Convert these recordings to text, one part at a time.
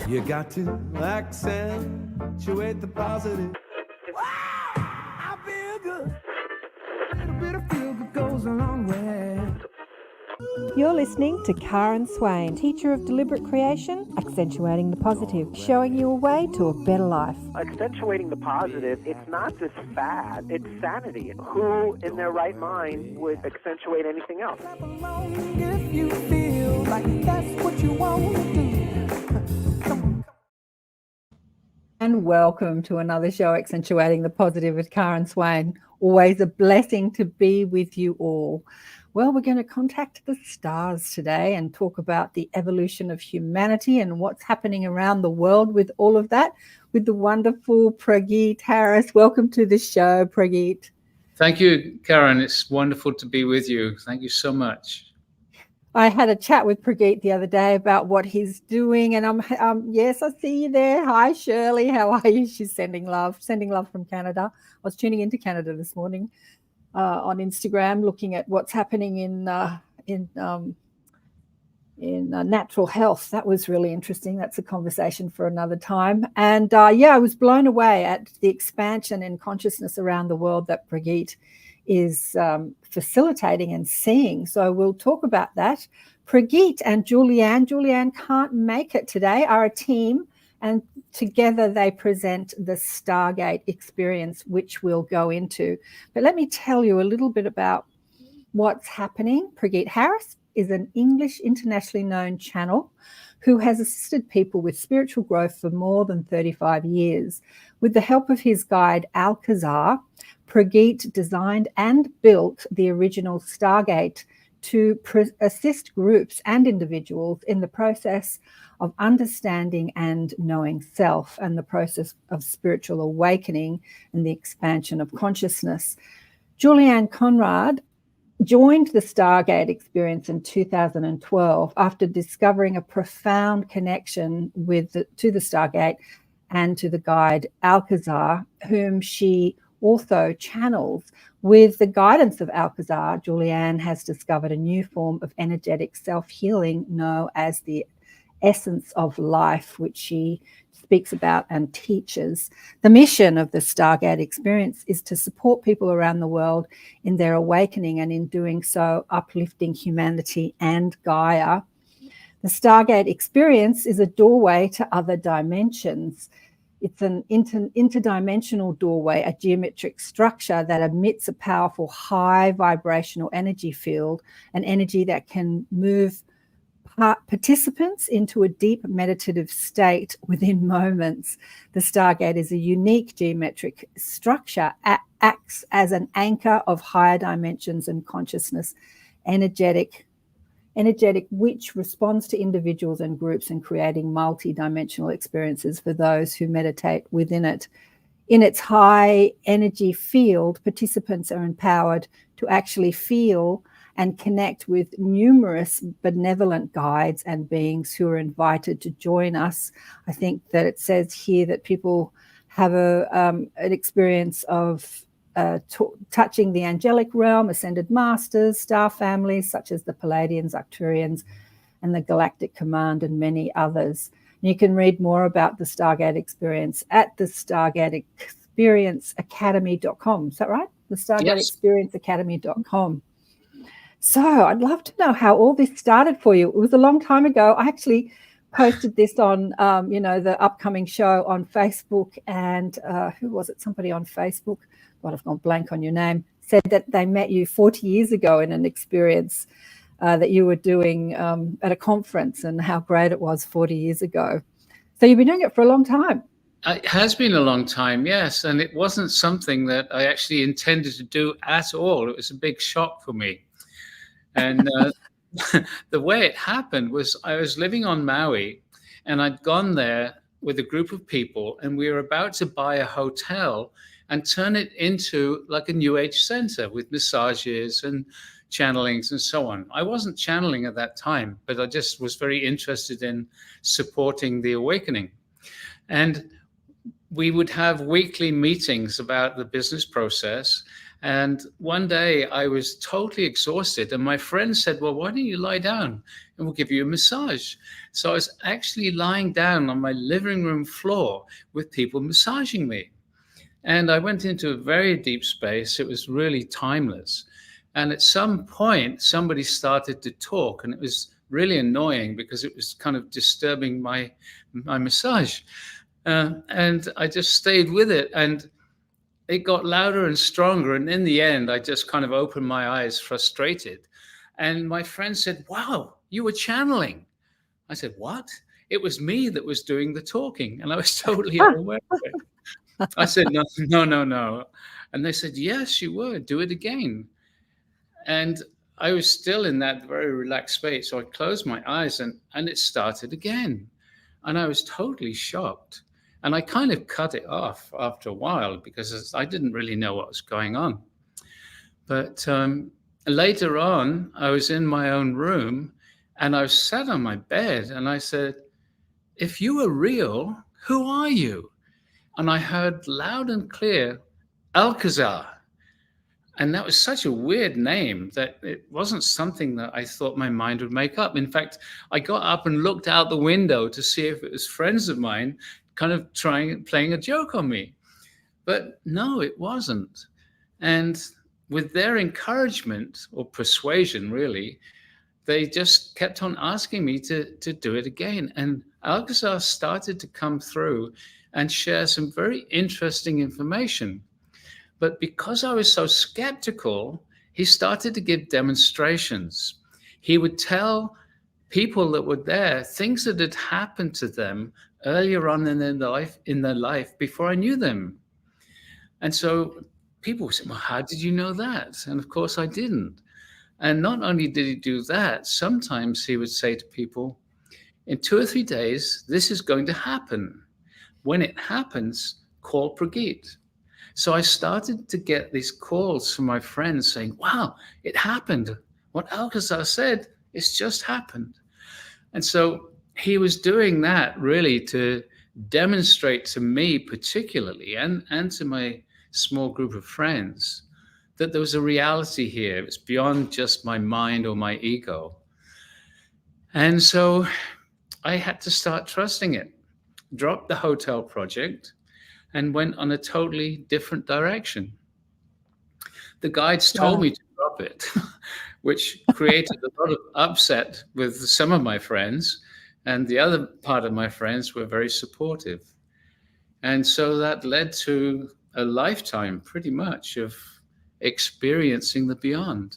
You got to accentuate the positive. Wow, I feel good. A little bit of feel good goes a long way. You're listening to Karen Swain, teacher of deliberate creation, accentuating the positive, showing you a way to a better life. Accentuating the positive, it's not just fad, it's sanity. Who in their right mind would accentuate anything else? Clap along if you feel like that's what you want to do. And welcome to another show, Accentuating the Positive with Karen Swain. Always a blessing to be with you all. Well, we're going to contact the stars today and talk about the evolution of humanity and what's happening around the world with all of that, with the wonderful Prageet Harris. Welcome to the show, Prageet. Thank you, Karen. It's wonderful to be with you. Thank you so much. I had a chat with Prageet the other day about what he's doing, and yes, I see you there. Hi, Shirley. How are you? She's sending love from Canada. I was tuning into Canada this morning on Instagram, looking at what's happening in natural health. That was really interesting. That's a conversation for another time. And I was blown away at the expansion in consciousness around the world that Prageet is facilitating and seeing. So we'll talk about that. Prageet and Julieanne can't make it today, are a team, and together they present the Stargate experience, which we'll go into. But let me tell you a little bit about what's happening. Prageet Harris is an English internationally known channel who has assisted people with spiritual growth for more than 35 years. With the help of his guide, Alcazar, Prageet designed and built the original Stargate to assist groups and individuals in the process of understanding and knowing self and the process of spiritual awakening and the expansion of consciousness. Julieanne Conrad joined the Stargate experience in 2012 after discovering a profound connection to the Stargate and to the guide Alcazar, whom she also channels. With the guidance of Alcazar, Julieanne has discovered a new form of energetic self-healing known as the essence of life, which she speaks about and teaches. The mission of the Stargate experience is to support people around the world in their awakening, and in doing so, uplifting humanity and Gaia. The Stargate experience is a doorway to other dimensions. It's an interdimensional doorway, a geometric structure that emits a powerful high vibrational energy field, an energy that can move participants into a deep meditative state within moments. The Stargate is a unique geometric structure, acts as an anchor of higher dimensions and consciousness, energetic which responds to individuals and groups in creating multi-dimensional experiences for those who meditate within it. In its high energy field, participants are empowered to actually feel and connect with numerous benevolent guides and beings who are invited to join us. I think that it says here that people have an experience of touching the angelic realm, ascended masters, star families such as the Palladians, Arcturians, and the Galactic Command, and many others. And you can read more about the Stargate experience at the StargateExperienceAcademy.com. Is that right? The StargateExperienceAcademy.com. So I'd love to know how all this started for you. It was a long time ago. I actually posted this on, the upcoming show on Facebook, and who was it? Somebody on Facebook. God, I've gone blank on your name. Said that they met you 40 years ago in an experience that you were doing at a conference, and how great it was 40 years ago. So you've been doing it for a long time. It has been a long time, yes. And it wasn't something that I actually intended to do at all. It was a big shock for me. And the way it happened was I was living on Maui, and I'd gone there with a group of people, and we were about to buy a hotel and turn it into like a New Age center with massages and channelings and so on. I wasn't channeling at that time, but I just was very interested in supporting the awakening. And we would have weekly meetings about the business process. And one day I was totally exhausted, and my friend said, well, why don't you lie down and we'll give you a massage. So I was actually lying down on my living room floor with people massaging me. And I went into a very deep space. It was really timeless. And at some point, somebody started to talk, and it was really annoying because it was kind of disturbing my massage. And I just stayed with it, and it got louder and stronger. And in the end, I just kind of opened my eyes, frustrated. And my friend said, "Wow, you were channeling." I said, "What?" It was me that was doing the talking, and I was totally unaware of it. I said, no. And they said, "Yes, you were. Do it again." And I was still in that very relaxed space. So I closed my eyes and it started again. And I was totally shocked. And I kind of cut it off after a while because I didn't really know what was going on. But later on, I was in my own room and I was sat on my bed and I said, "If you are real, who are you?" And I heard loud and clear, "Alcazar." And that was such a weird name that it wasn't something that I thought my mind would make up. In fact, I got up and looked out the window to see if it was friends of mine kind of playing a joke on me. But no, it wasn't. And with their encouragement or persuasion, really, they just kept on asking me to do it again. And Alcazar started to come through and share some very interesting information. But because I was so skeptical, he started to give demonstrations. He would tell people that were there things that had happened to them earlier on in their life before I knew them. And so people would say, "Well, how did you know that?" And of course I didn't. And not only did he do that, sometimes he would say to people, "In 2 or 3 days, this is going to happen. When it happens, call Prageet." So I started to get these calls from my friends saying, "Wow, it happened. What Alcazar said, it's just happened." And so he was doing that really to demonstrate to me particularly and to my small group of friends that there was a reality here. It's beyond just my mind or my ego. And so I had to start trusting it, dropped the hotel project, and went on a totally different direction. The guides told me to drop it, which created a lot of upset with some of my friends, and the other part of my friends were very supportive. And so that led to a lifetime, pretty much, of experiencing the beyond.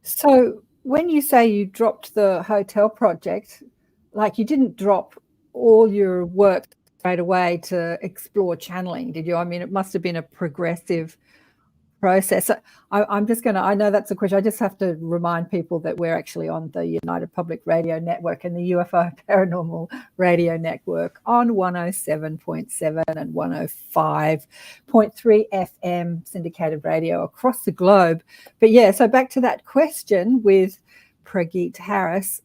So when you say you dropped the hotel project, like you didn't drop all your work straight away to explore channeling, did you? I mean, it must have been a progressive process. I'm just going to, I know that's a question. I just have to remind people that we're actually on the United Public Radio Network and the UFO Paranormal Radio Network on 107.7 and 105.3 FM syndicated radio across the globe. But yeah, so back to that question with Prageet Harris.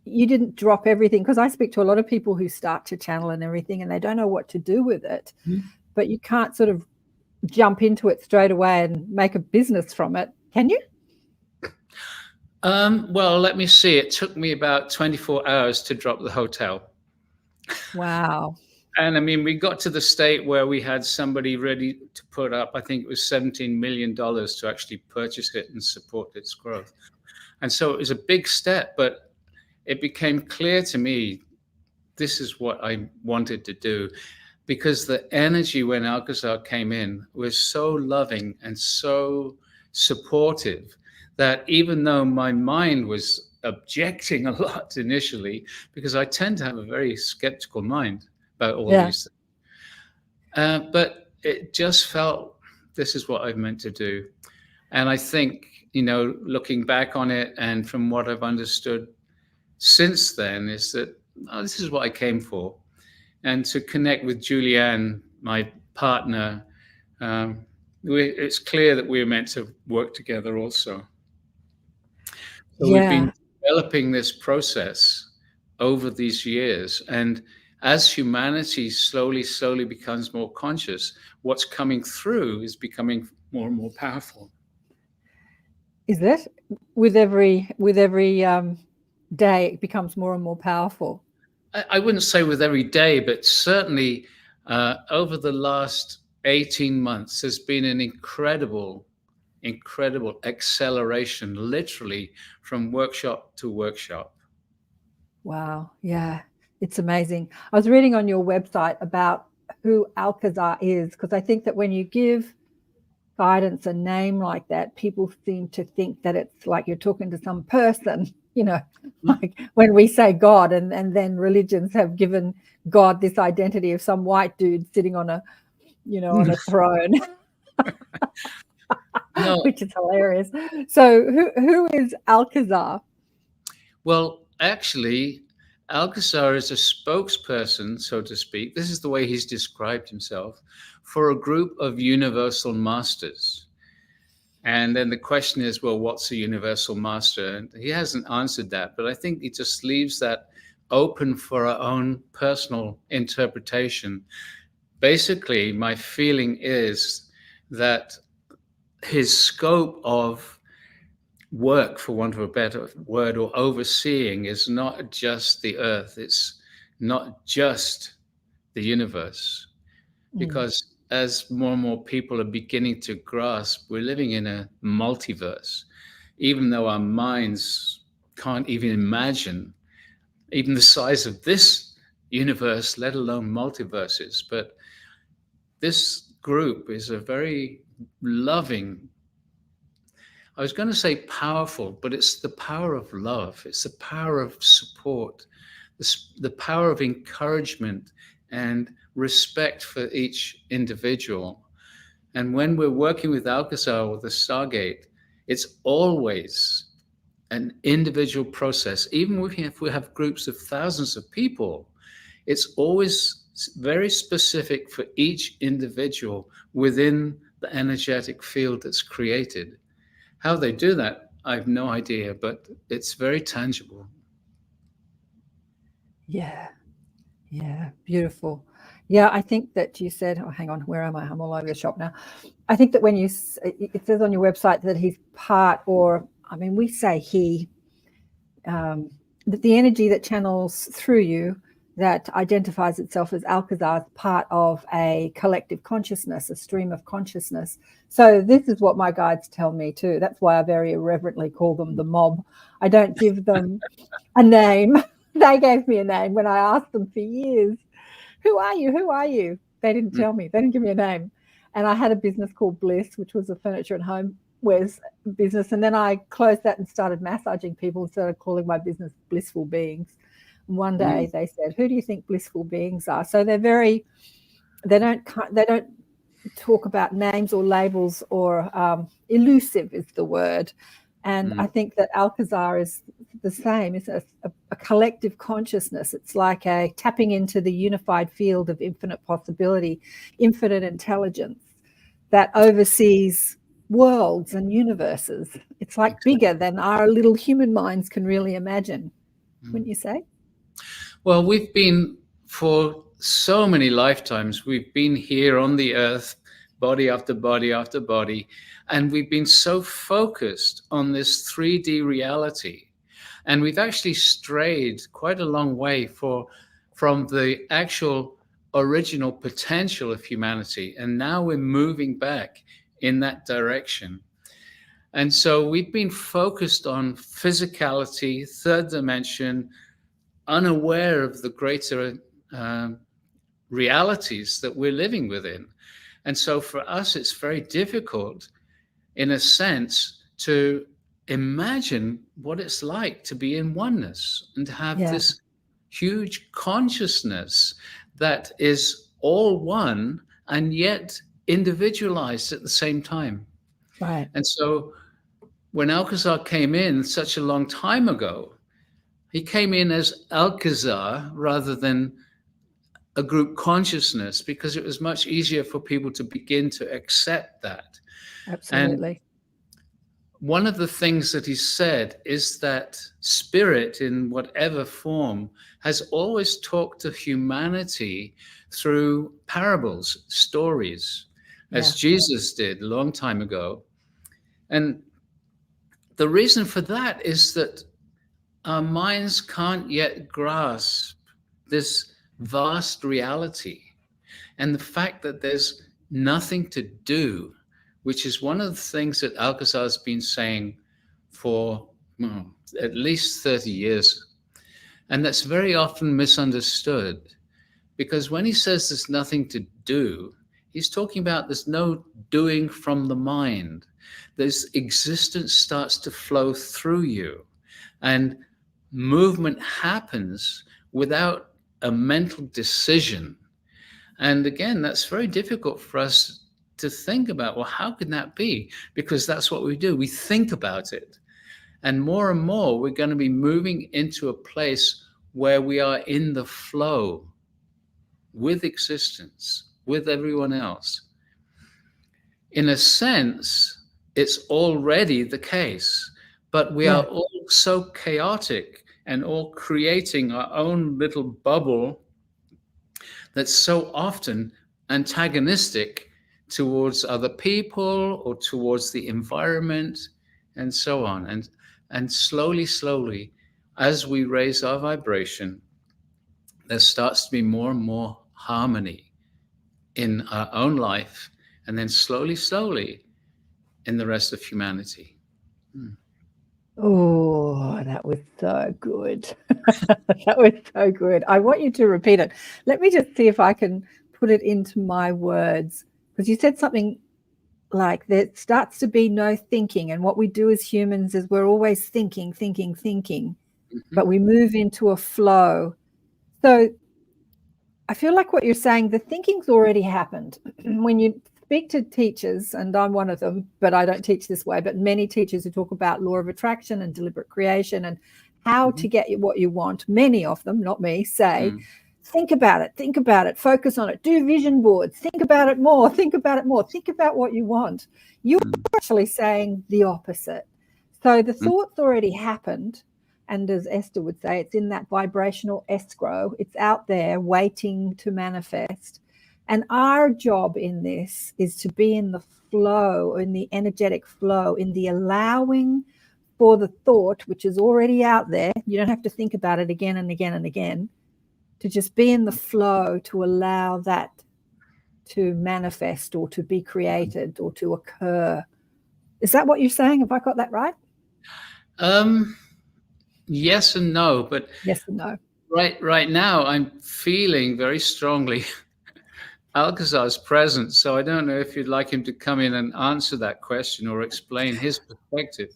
You didn't drop everything, because I speak to a lot of people who start to channel and everything and they don't know what to do with it. But you can't sort of jump into it straight away and make a business from it, can you? Well, let me see. It took me about 24 hours to drop the hotel. Wow. And I mean, we got to the state where we had somebody ready to put up, I think it was $17 million to actually purchase it and support its growth. And so it was a big step, but it became clear to me, this is what I wanted to do. Because the energy when Alcazar came in was so loving and so supportive that even though my mind was objecting a lot initially, because I tend to have a very skeptical mind about all these things, but it just felt, this is what I've meant to do. And I think, you know, looking back on it and from what I've understood since then is that, oh, this is what I came for. And to connect with Julieanne, my partner, it's clear that we're meant to work together also. So we've been developing this process over these years. And as humanity slowly becomes more conscious, what's coming through is becoming more and more powerful. Is it? With every day, it becomes more and more powerful. I wouldn't say with every day, but certainly over the last 18 months, there's been an incredible acceleration, literally from workshop to workshop. Wow. Yeah, it's amazing. I was reading on your website about who Alcazar is, because I think that when you give guidance a name like that, people seem to think that it's like you're talking to some person, like when we say God, and then religions have given God this identity of some white dude sitting on a throne. No. Which is hilarious. So who is Alcazar? Well, actually, Alcazar is a spokesperson, so to speak. This is the way he's described himself, for a group of universal masters. And then the question is, well, what's a universal master? And he hasn't answered that, but I think he just leaves that open for our own personal interpretation. Basically, my feeling is that his scope of work, for want of a better word, or overseeing, is not just the earth. It's not just the universe. Because as more and more people are beginning to grasp, we're living in a multiverse, even though our minds can't even imagine even the size of this universe, let alone multiverses. But this group is a very loving, I was going to say powerful, but it's the power of love. It's the power of support, the power of encouragement and respect for each individual. And when we're working with Alcazar or the Stargate, it's always an individual process. Even if we have groups of thousands of people, it's always very specific for each individual within the energetic field that's created. How they do that, I have no idea, but it's very tangible. Yeah, beautiful. Yeah, I think that you said, oh, hang on, where am I? I'm all over the shop now. I think that when it says on your website that he's part, or, I mean, we say he, that the energy that channels through you that identifies itself as Alcazar is part of a collective consciousness, a stream of consciousness. So this is what my guides tell me too. That's why I very irreverently call them the mob. I don't give them a name. They gave me a name when I asked them for years. Who are you? Who are you? They didn't tell me. They didn't give me a name. And I had a business called Bliss, which was a furniture and homewares business. And then I closed that and started massaging people instead of calling my business Blissful Beings. And one day they said, who do you think blissful beings are? So they don't talk about names or labels, or elusive is the word. And I think that Alcazar is the same. It's a collective consciousness. It's like a tapping into the unified field of infinite possibility, infinite intelligence that oversees worlds and universes. It's like bigger than our little human minds can really imagine, wouldn't you say? Well, we've been, for so many lifetimes, we've been here on the earth, body after body after body, and we've been so focused on this 3D reality. And we've actually strayed quite a long way from the actual original potential of humanity. And now we're moving back in that direction. And so we've been focused on physicality, third dimension, unaware of the greater realities that we're living within. And so for us, it's very difficult, in a sense, to imagine what it's like to be in oneness and to have this huge consciousness that is all one and yet individualized at the same time. Right. And so when Alcazar came in such a long time ago, he came in as Alcazar rather than a group consciousness, because it was much easier for people to begin to accept that. Absolutely. And one of the things that he said is that spirit, in whatever form, has always talked to humanity through parables, stories, as Jesus did a long time ago. And the reason for that is that our minds can't yet grasp this vast reality and the fact that there's nothing to do, which is one of the things that Alcazar has been saying for at least 30 years. And that's very often misunderstood, because when he says there's nothing to do, he's talking about there's no doing from the mind. This existence starts to flow through you, and movement happens without a mental decision. And again, that's very difficult for us to think about. Well, how can that be? Because that's what we do. We think about it. And more we're going to be moving into a place where we are in the flow with existence, with everyone else. In a sense, it's already the case, but we are all so chaotic and all creating our own little bubble that's so often antagonistic towards other people or towards the environment and so on. And slowly, as we raise our vibration, there starts to be more and more harmony in our own life, and then slowly in the rest of humanity. Oh, that was so good. That was so good. I want you to repeat it. Let me just see if I can put it into my words, because you said something like there starts to be no thinking, and what we do as humans is we're always thinking, but we move into a flow. So I feel like what you're saying, the thinking's already happened. When you speak to teachers, and I'm one of them, but I don't teach this way, but many teachers who talk about law of attraction and deliberate creation and how to get what you want, many of them, not me, say, think about it, focus on it, do vision boards, think about it more, think about what you want. You're actually saying the opposite. So the thought's already happened. And as Esther would say, it's in that vibrational escrow. It's out there waiting to manifest. And our job in this is to be in the flow, in the energetic flow, in the allowing for the thought, which is already out there. You don't have to think about it again and again and again. To just be in the flow, to allow that to manifest or to be created or to occur. Is that what you're saying? Have I got that right? Yes and no, but yes and no. Right now, I'm feeling very strongly Alcazar's presence. So I don't know if you'd like him to come in and answer that question or explain his perspective.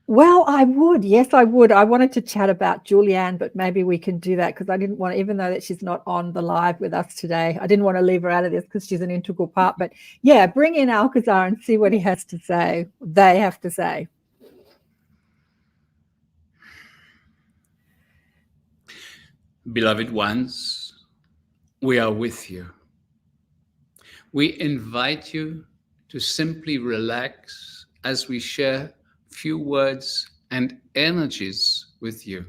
Well, I would. Yes, I would. I wanted to chat about Julieanne, but maybe we can do that because I didn't want to, even though that she's not on the live with us today, I didn't want to leave her out of this because she's an integral part. But yeah, bring in Alcazar and see what he has to say. They have to say. Beloved ones, we are with you. We invite you to simply relax as we share few words and energies with you.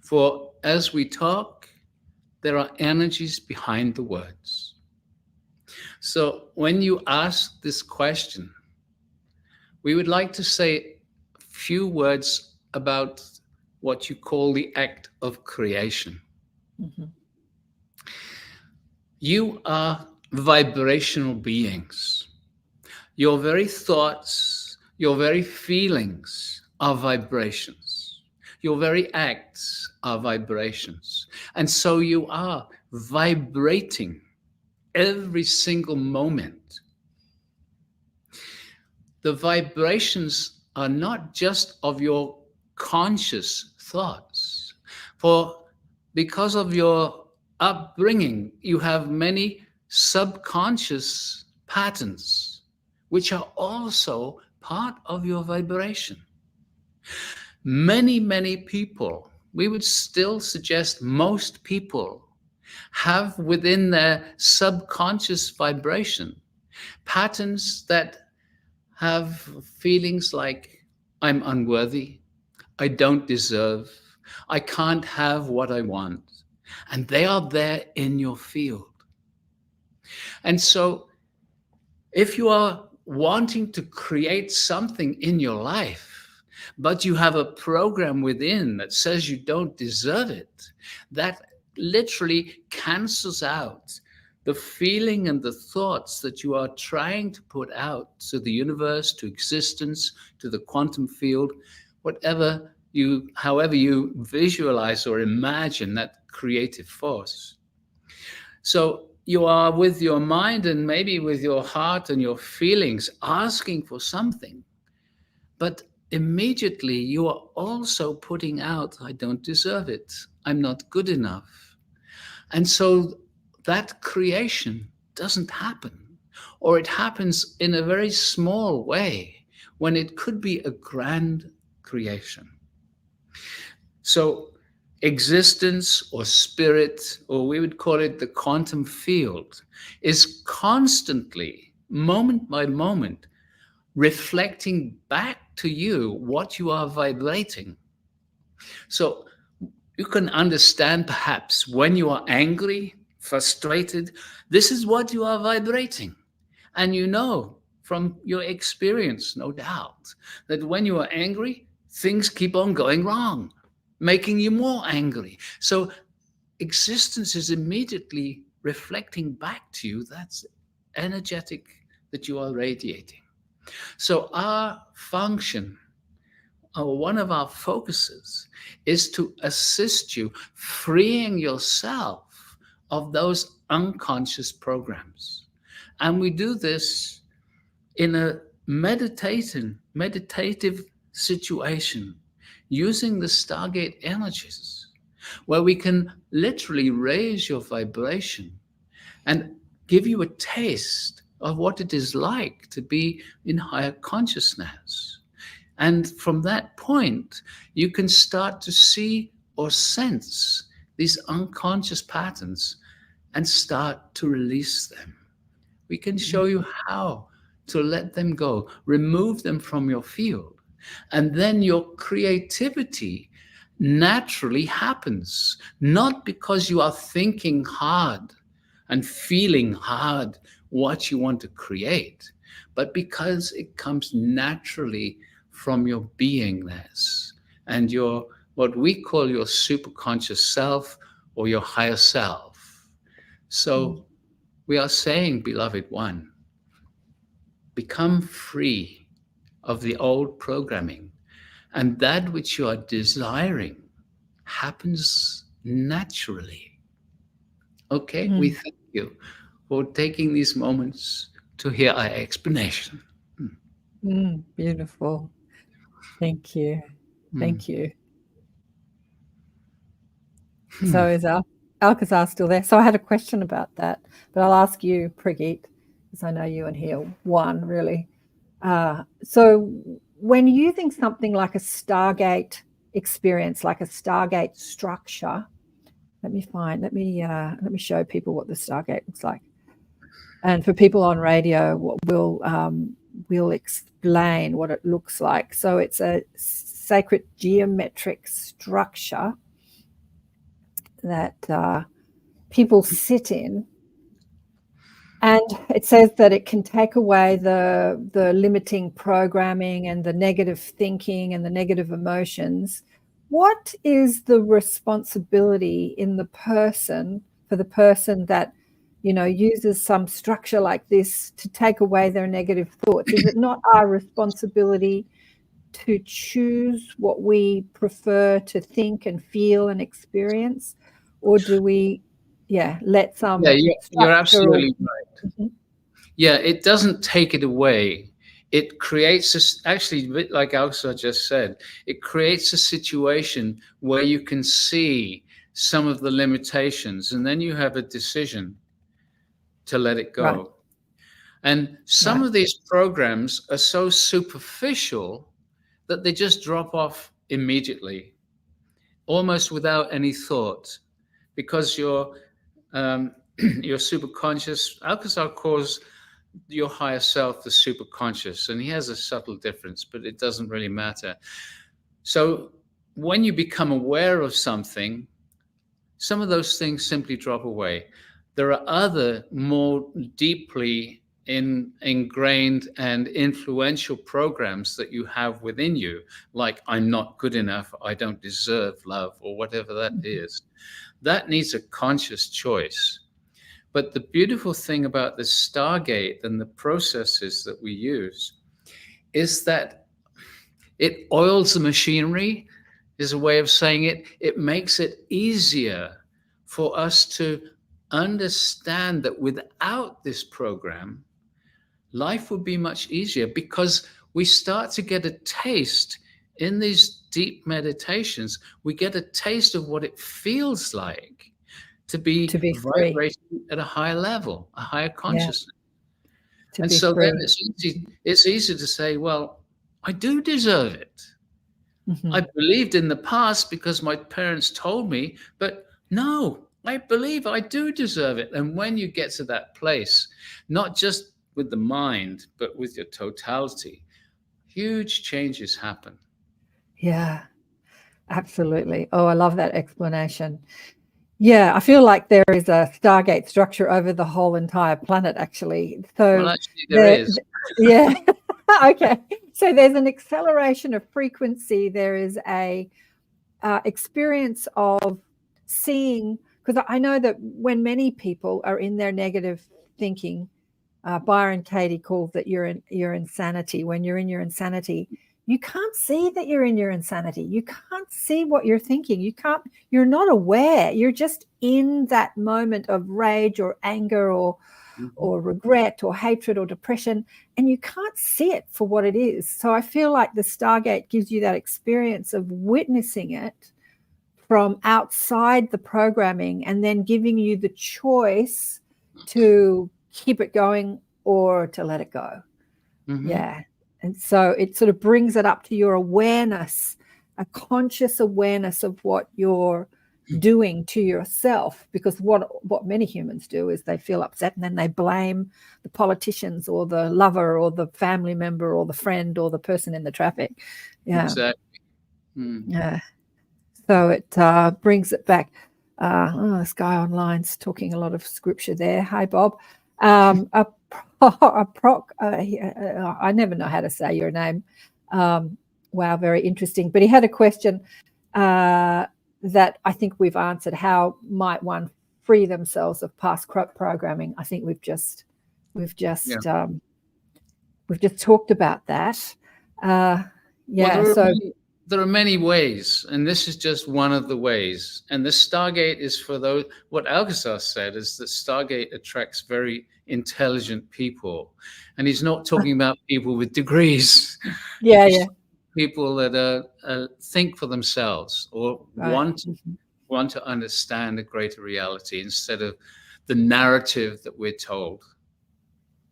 For as we talk, there are energies behind the words. So when you ask this question, we would like to say a few words about what you call the act of creation. You are vibrational beings. Your very thoughts, your very feelings are vibrations. Your very acts are vibrations. And so you are vibrating every single moment. The vibrations are not just of your conscious thoughts. For because of your upbringing, you have many subconscious patterns, which are also part of your vibration. Many people, we would still suggest most people, have within their subconscious vibration patterns that have feelings like, I'm unworthy, I don't deserve, I can't have what I want. And they are there in your field. And so if you are wanting to create something in your life, but you have a program within that says you don't deserve it, that literally cancels out the feeling and the thoughts that you are trying to put out to the universe, to existence, to the quantum field, however you visualize or imagine that creative force. So you are with your mind and maybe with your heart and your feelings asking for something, but immediately you are also putting out, I don't deserve it, I'm not good enough. And so that creation doesn't happen, or it happens in a very small way when it could be a grand creation. So existence or spirit, or we would call it the quantum field, is constantly, moment by moment, reflecting back to you what you are vibrating. So you can understand perhaps when you are angry, frustrated, this is what you are vibrating. And you know from your experience, no doubt, that when you are angry, things keep on going wrong, making you more angry. So existence is immediately reflecting back to you. That's energetic that you are radiating. So our function, or one of our focuses, is to assist you freeing yourself of those unconscious programs. And we do this in a meditative situation using the Stargate energies, where we can literally raise your vibration and give you a taste of what it is like to be in higher consciousness. And from that point, you can start to see or sense these unconscious patterns and start to release them. We can show you how to let them go, remove them from your field. And then your creativity naturally happens, not because you are thinking hard and feeling hard what you want to create, but because it comes naturally from your beingness and your, what we call your superconscious self or your higher self. So we are saying, beloved one, become free of the old programming, and that which you are desiring happens naturally. Okay, we thank you for taking these moments to hear our explanation. Beautiful. Thank you. Thank you. So is Alcazar still there? So I had a question about that, but I'll ask you, Prageet, because I know you and he are one, really. So when you think something like a Stargate experience, like a Stargate structure, let me show people what the Stargate looks like. And for people on radio, we'll explain what it looks like. So it's a sacred geometric structure that people sit in, and it says that it can take away the limiting programming and the negative thinking and the negative emotions. What is the responsibility in the person, for the person that, you know, uses some structure like this to take away their negative thoughts? Is it not our responsibility to choose what we prefer to think and feel and experience? Or do we, let some... Yeah, you're absolutely right. Yeah, it doesn't take it away. It creates this, actually, like Alcazar just said, it creates a situation where you can see some of the limitations, and then you have a decision to let it go. Right. And some of these programs are so superficial that they just drop off immediately, almost without any thought, because your superconscious, Alcazar calls your higher self the superconscious, and he has a subtle difference, but it doesn't really matter. So when you become aware of something, some of those things simply drop away. There are other more deeply ingrained and influential programs that you have within you, like I'm not good enough, I don't deserve love, or whatever that is, that needs a conscious choice. But the beautiful thing about the Stargate and the processes that we use is that it oils the machinery, is a way of saying it. It makes it easier for us to understand that without this program, life would be much easier, because we start to get a taste in these deep meditations. We get a taste of what it feels like to be free. vibrating at a higher level, a higher consciousness. And so free. then it's easy to say, well, I do deserve it. I believed in the past because my parents told me, but no, I believe I do deserve it. And when you get to that place, not just with the mind, but with your totality, huge changes happen. Yeah, absolutely. Oh, I love that explanation. Yeah, I feel like there is a Stargate structure over the whole entire planet, actually. So well, actually, there is. Yeah. Okay. So there's an acceleration of frequency. There is a experience of seeing, because I know that when many people are in their negative thinking, Byron Katie calls it your insanity. When you're in your insanity, you can't see that you're in your insanity. You can't see what you're thinking. You're not aware. You're just in that moment of rage or anger or regret or hatred or depression, and you can't see it for what it is. So I feel like the Stargate gives you that experience of witnessing it from outside the programming, and then giving you the choice to keep it going or to let it go. Yeah. And so it sort of brings it up to your awareness, a conscious awareness of what you're doing to yourself. Because what many humans do is they feel upset and then they blame the politicians or the lover or the family member or the friend or the person in the traffic. Yeah. Exactly. Yeah. So it brings it back. This guy online's talking a lot of scripture there. Hi, Bob. I never know how to say your name. Wow, very interesting. But he had a question that I think we've answered. How might one free themselves of past programming? I think we've just talked about that. There are many ways, and this is just one of the ways. And the Stargate is for those, what Alcazar said is that Stargate attracts very intelligent people. And he's not talking about people with degrees. People that think for themselves or want to understand a greater reality instead of the narrative that we're told.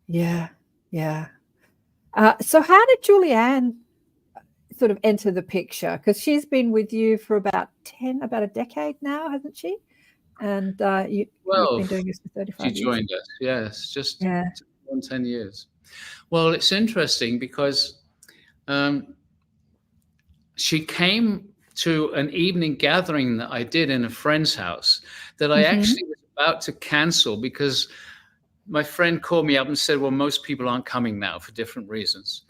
Yeah. So how did Julieanne sort of enter the picture? Because she's been with you for about a decade now, hasn't she? And you've been doing this for 35 years. She joined us, yes, just 10 years. Well, it's interesting because she came to an evening gathering that I did in a friend's house that I actually was about to cancel because my friend called me up and said, well, most people aren't coming now for different reasons.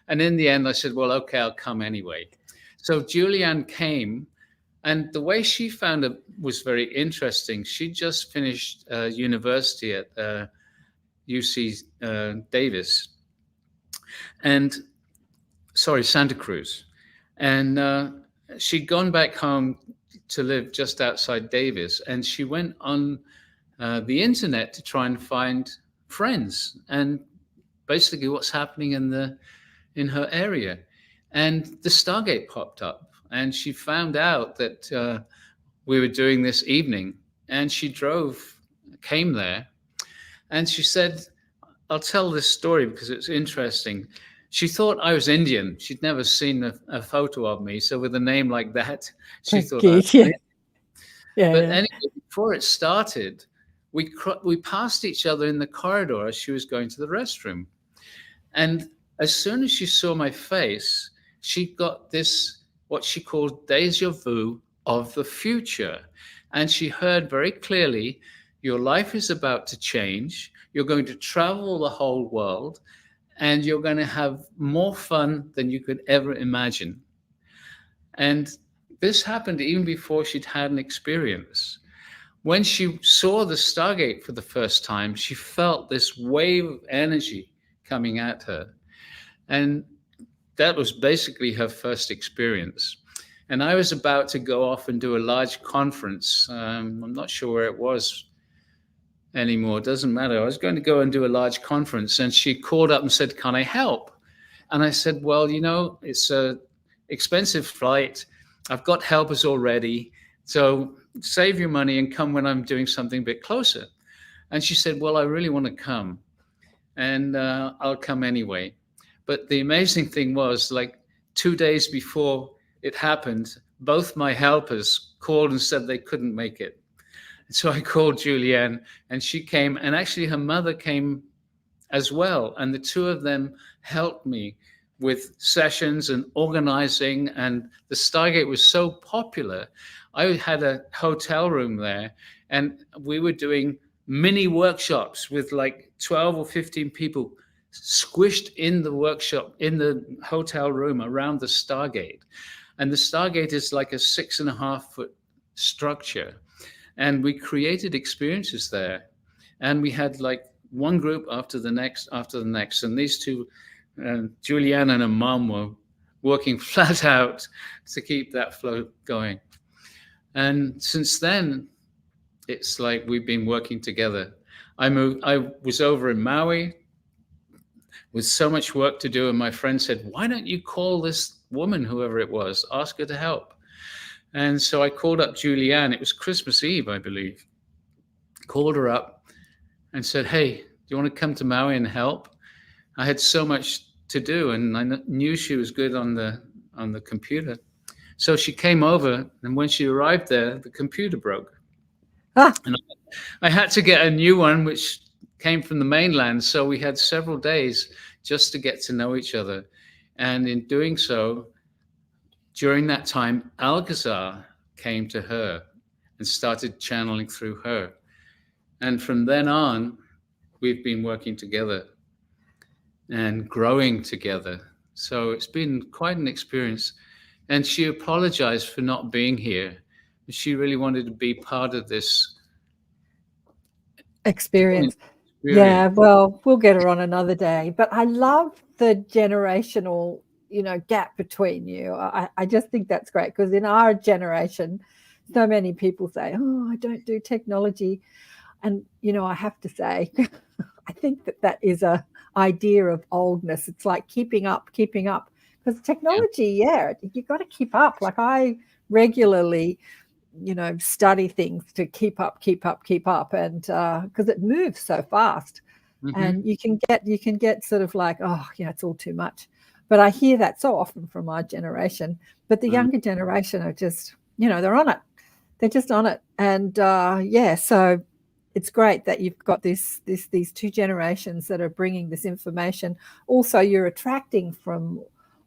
And in the end, I said, well, okay, I'll come anyway. So Julieanne came, and the way she found it was very interesting. She just finished university at UC Davis, Santa Cruz. And she'd gone back home to live just outside Davis, and she went on the internet to try and find friends and basically what's happening in her area. And the Stargate popped up, and she found out that we were doing this evening, and she came there, and she said, I'll tell this story because it's interesting. She thought I was Indian. She'd never seen a photo of me. So with a name like that, she thought I was Indian. Anyway, before it started, we passed each other in the corridor as she was going to the restroom. And as soon as she saw my face, she got this, what she called déjà vu of the future. And she heard very clearly, Your life is about to change. You're going to travel the whole world, and you're going to have more fun than you could ever imagine. And this happened even before she'd had an experience. When she saw the Stargate for the first time, she felt this wave of energy coming at her. And that was basically her first experience. And I was about to go off and do a large conference. I'm not sure where it was anymore. It doesn't matter. I was going to go and do a large conference, and she called up and said, "Can I help?" And I said, "Well, it's a expensive flight. I've got helpers already. So save your money and come when I'm doing something a bit closer." And she said, "Well, I really want to come, and I'll come anyway." But the amazing thing was, like 2 days before it happened, both my helpers called and said they couldn't make it. So I called Julieanne, and she came, and actually her mother came as well. And the two of them helped me with sessions and organizing. And the Stargate was so popular. I had a hotel room there, and we were doing mini workshops with like 12 or 15 people squished in the workshop, in the hotel room around the Stargate. And the Stargate is like a 6.5-foot structure. And we created experiences there. And we had like one group after the next. And these two, Julieanne and her mom, were working flat out to keep that flow going. And since then, it's like we've been working together. I was over in Maui with so much work to do. And my friend said, "Why don't you call this woman, whoever it was, ask her to help?" And so I called up Julieanne. It was Christmas Eve, I believe. Called her up and said, "Hey, do you want to come to Maui and help?" I had so much to do, and I knew she was good on the computer. So she came over, and when she arrived there, the computer broke. And I had to get a new one, which came from the mainland. So we had several days just to get to know each other. And in doing so, during that time, Alcazar came to her and started channeling through her. And from then on, we've been working together and growing together. So it's been quite an experience. And she apologized for not being here. She really wanted to be part of this experience. Yeah, well, we'll get her on another day. But I love the generational gap between you. I just think that's great, because in our generation, so many people say, "Oh, I don't do technology." And, I have to say, I think that is a idea of oldness. It's like keeping up, because technology, you've got to keep up. Like I regularly, study things to keep up. And because it moves so fast. Mm-hmm. And you can get sort of like, oh, it's all too much. But I hear that so often from our generation. But the younger generation are just, they're on it. They're just on it. And so it's great that you've got these two generations that are bringing this information. Also, you're attracting from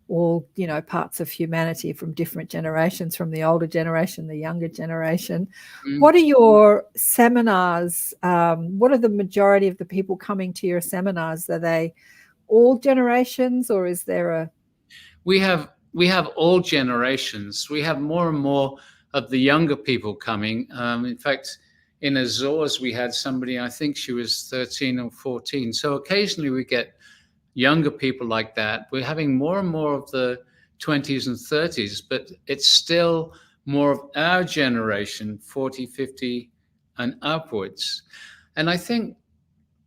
all, parts of humanity, from different generations, from the older generation, the younger generation. What are your seminars? What are the majority of the people coming to your seminars? Are they all generations, or is there a? We have all generations. We have more and more of the younger people coming. In fact, in Azores, we had somebody, I think she was 13 or 14. So occasionally we get younger people like that. We're having more and more of the 20s and 30s, but it's still more of our generation, 40, 50 and upwards. And I think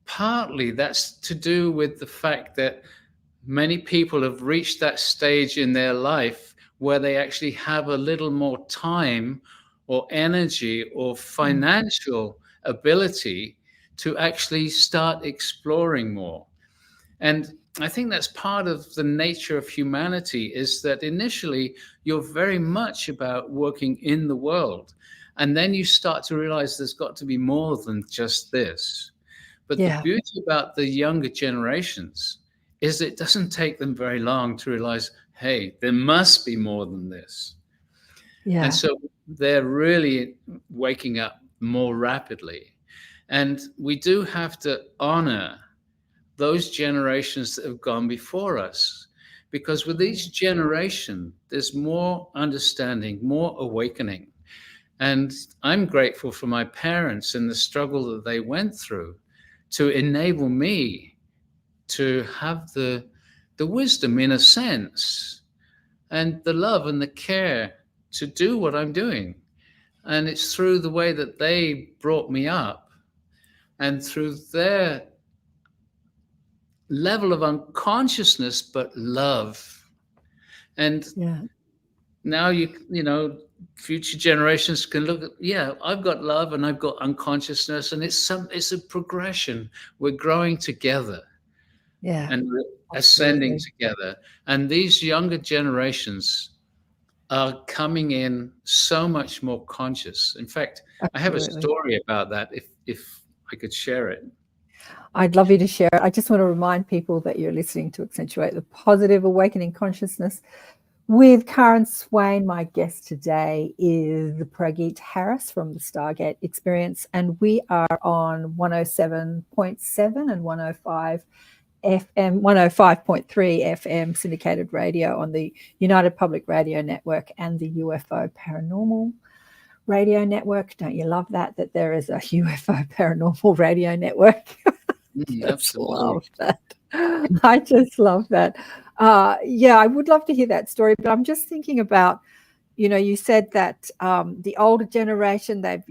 partly that's to do with the fact that many people have reached that stage in their life where they actually have a little more time or energy or financial ability to actually start exploring more. And I think that's part of the nature of humanity, is that initially you're very much about working in the world. And then you start to realize there's got to be more than just this. But the beauty about the younger generations is it doesn't take them very long to realize, hey, there must be more than this. Yeah. And so they're really waking up more rapidly. And we do have to honor those generations that have gone before us, because with each generation, there's more understanding, more awakening. And I'm grateful for my parents and the struggle that they went through to enable me to have the wisdom, in a sense, and the love and the care to do what I'm doing. And it's through the way that they brought me up and through their level of unconsciousness, but love. And now you know, future generations can look at, yeah, I've got love and I've got unconsciousness, and it's a progression. We're growing together. And we're ascending together. And these younger generations are coming in so much more conscious. In fact, I have a story about that, if I could share it. I'd love you to share it. I just want to remind people that you're listening to Accentuate the Positive Awakening Consciousness with Karen Swain. My guest today is Prageet Harris from the Stargate Experience, and we are on 107.7 and 105 FM, 105.3 FM syndicated radio on the United Public Radio Network and the UFO Paranormal Radio Network. Don't you love that there is a UFO Paranormal Radio Network? Absolutely. Love that. I just love that. Yeah, I would love to hear that story, but I'm just thinking about, you know, you said that the older generation, they've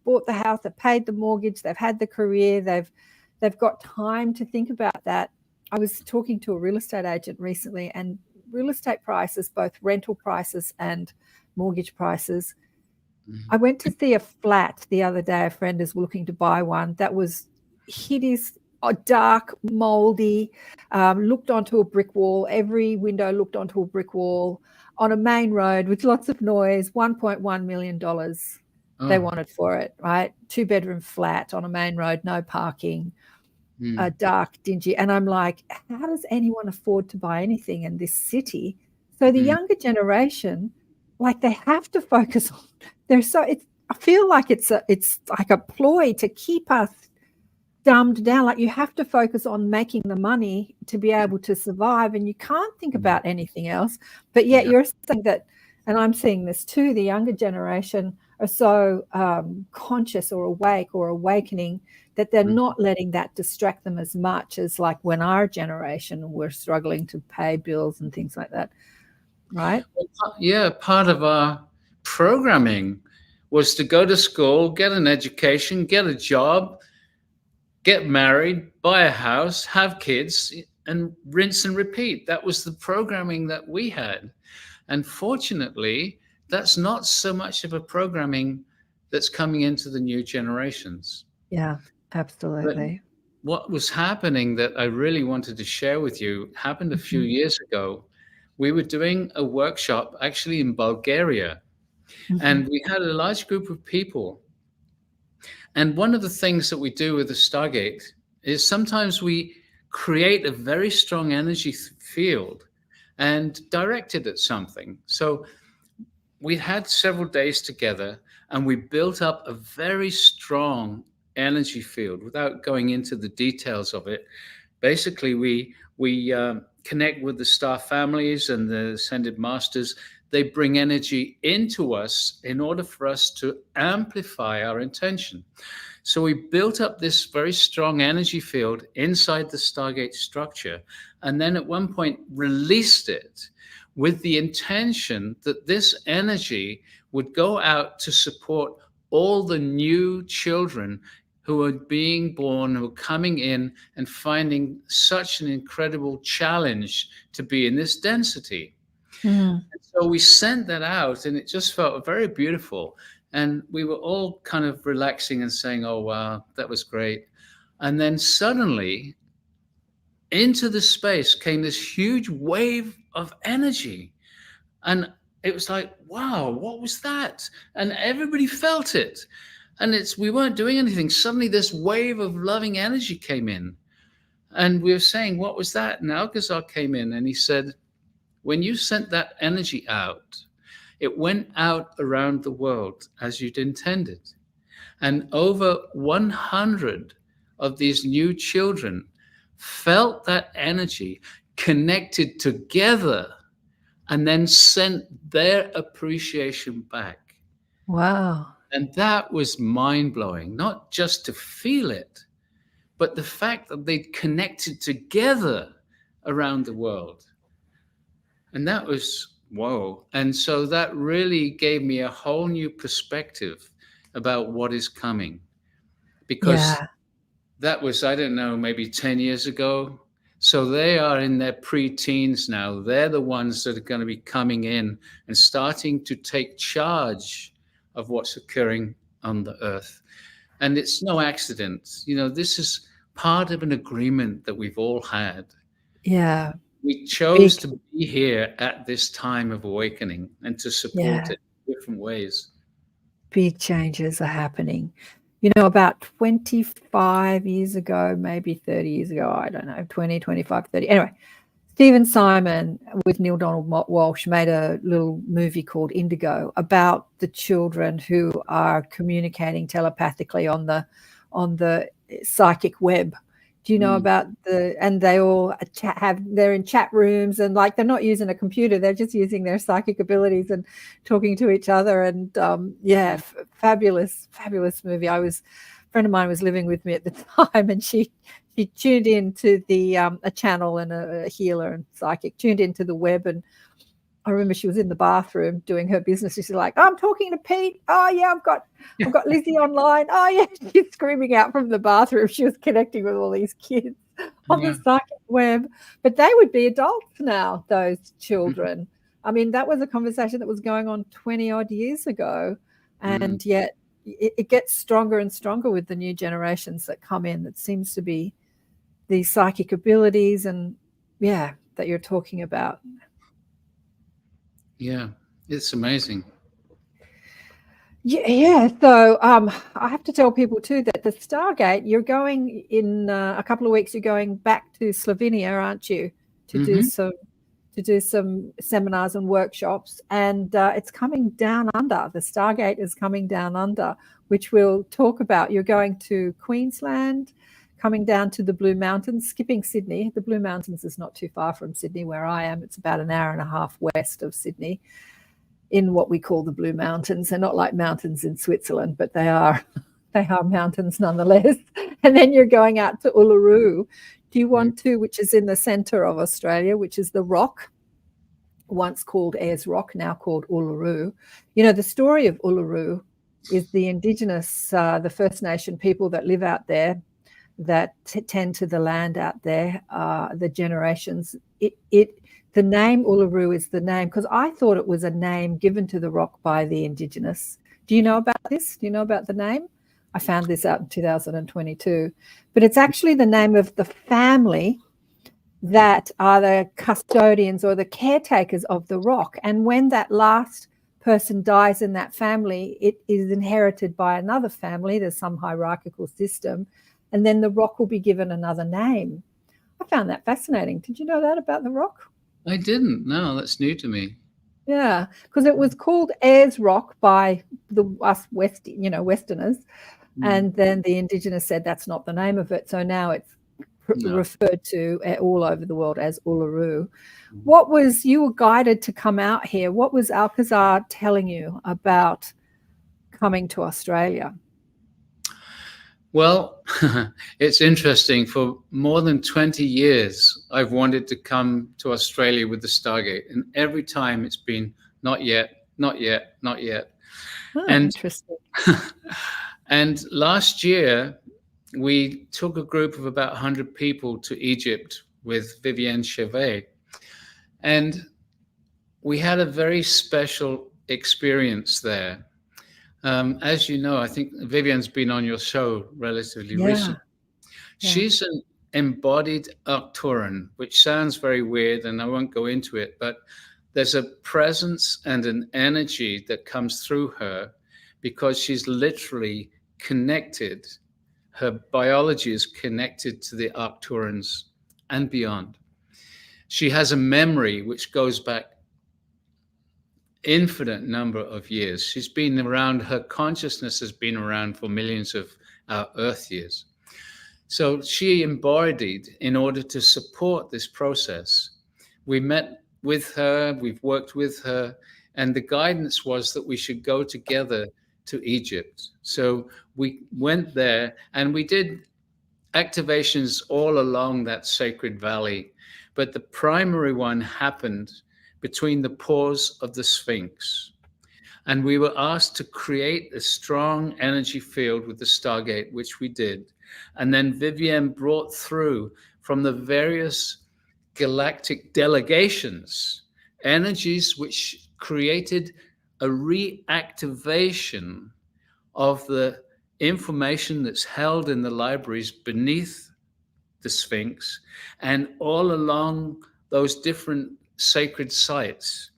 bought the house, they've paid the mortgage, they've had the career, they've got time to think about that. I was talking to a real estate agent recently, and real estate prices, both rental prices and mortgage prices. I went to see a flat the other day. A friend is looking to buy one that was hideous, dark, moldy, looked onto a brick wall. Every window looked onto a brick wall on a main road with lots of noise. $1.1 million they wanted for it, right? 2-bedroom flat on a main road, no parking, dark, dingy. And I'm like, how does anyone afford to buy anything in this city? So the younger generation, like, they have to focus on. I feel like it's like a ploy to keep us dumbed down. Like, you have to focus on making the money to be able to survive, and you can't think about anything else. But yet you're saying that, and I'm seeing this too, the younger generation are so conscious or awake or awakening that they're not letting that distract them as much as like when our generation were struggling to pay bills and things like that, right? Yeah, part of our programming was to go to school, get an education, get a job, get married, buy a house, have kids, and rinse and repeat. That was the programming that we had. And fortunately, that's not so much of a programming that's coming into the new generations. Yeah, absolutely. But what was happening that I really wanted to share with you happened a few years ago. We were doing a workshop actually in Bulgaria, and we had a large group of people. And one of the things that we do with the Stargate is sometimes we create a very strong energy field and direct it at something. So we had several days together, and we built up a very strong energy field without going into the details of it. Basically, we connect with the star families and the ascended masters. They bring energy into us in order for us to amplify our intention. So we built up this very strong energy field inside the Stargate structure, and then at one point released it with the intention that this energy would go out to support all the new children who are being born, who are coming in and finding such an incredible challenge to be in this density. And so we sent that out, and it just felt very beautiful. And we were all kind of relaxing and saying, oh, wow, that was great. And then suddenly into the space came this huge wave of energy. And it was like, wow, what was that? And everybody felt it. And we weren't doing anything. Suddenly this wave of loving energy came in. And we were saying, what was that? And Alcazar came in and he said, when you sent that energy out, it went out around the world as you'd intended. And over 100 of these new children felt that energy, connected together, and then sent their appreciation back. Wow. And that was mind-blowing, not just to feel it, but the fact that they'd connected together around the world. And that was, whoa. And so that really gave me a whole new perspective about what is coming. Because Yeah. that was, I don't know, maybe 10 years ago. So they are in their pre-teens now. They're the ones that are going to be coming in and starting to take charge of what's occurring on the earth. And it's no accident. You know, this is part of an agreement that we've all had. Yeah. We chose to be here at this time of awakening and to support it in different ways. Big changes are happening. You know, about 25 years ago, maybe 30 years ago, I don't know, 20, 25, 30. Anyway, Stephen Simon with Neil Donald Walsh made a little movie called Indigo about the children who are communicating telepathically on the psychic web. Do you know about and they all they're in chat rooms, and like they're not using a computer, they're just using their psychic abilities and talking to each other. And fabulous movie. A friend of mine was living with me at the time, and she tuned into the a channel, and a healer and psychic tuned into the web. And I remember she was in the bathroom doing her business. She's like, "I'm talking to Pete. Oh yeah, I've got Lizzie online. Oh yeah," she's screaming out from the bathroom. She was connecting with all these kids on the psychic web, but they would be adults now, those children. I mean, that was a conversation that was going on 20 odd years ago, and yet it gets stronger and stronger with the new generations that come in. That seems to be these psychic abilities, and that you're talking about. Yeah, it's amazing. Yeah. So I have to tell people too that the Stargate, you're going in a couple of weeks. You're going back to Slovenia, aren't you, to do some seminars and workshops, and it's coming down under. The Stargate is coming down under, which we'll talk about. You're going to Queensland, coming down to the Blue Mountains, skipping Sydney. The Blue Mountains is not too far from Sydney, where I am. It's about an hour and a half west of Sydney, in what we call the Blue Mountains. They're not like mountains in Switzerland, but they are mountains nonetheless. And then you're going out to Uluru. Do you want to, which is in the center of Australia, which is the rock, once called Ayers Rock, now called Uluru. You know, the story of Uluru is the indigenous, the First Nation people that live out there, that tend to the land out there, the generations. The name Uluru is the name, because I thought it was a name given to the rock by the indigenous. Do you know about this? Do you know about the name? I found this out in 2022. But it's actually the name of the family that are the custodians or the caretakers of the rock. And when that last person dies in that family, it is inherited by another family. There's some hierarchical system. And then the rock will be given another name. I found that fascinating. Did you know that about the rock? I didn't. No, that's new to me. Yeah, because it was called Ayers Rock by us Westerners, and then the indigenous said that's not the name of it. So now it's referred to all over the world as Uluru. You were guided to come out here. What was Alcazar telling you about coming to Australia? Well, it's interesting. For more than 20 years, I've wanted to come to Australia with the Stargate. And every time it's been, not yet, not yet, not yet. Oh, and interesting. And last year, we took a group of about 100 people to Egypt with Vivienne Chevet. And we had a very special experience there. As you know, I think Vivian's been on your show relatively recently. Yeah. She's an embodied Arcturan, which sounds very weird, and I won't go into it, but there's a presence and an energy that comes through her because she's literally connected. Her biology is connected to the Arcturans and beyond. She has a memory which goes back infinite number of years. She's been around, her consciousness has been around for millions of our Earth years. So she embodied in order to support this process. We met with her, we've worked with her, and the guidance was that we should go together to Egypt. So we went there and we did activations all along that sacred valley. But the primary one happened between the pores of the Sphinx. And we were asked to create a strong energy field with the Stargate, which we did. And then Vivienne brought through from the various galactic delegations energies which created a reactivation of the information that's held in the libraries beneath the Sphinx and all along those different sacred sites.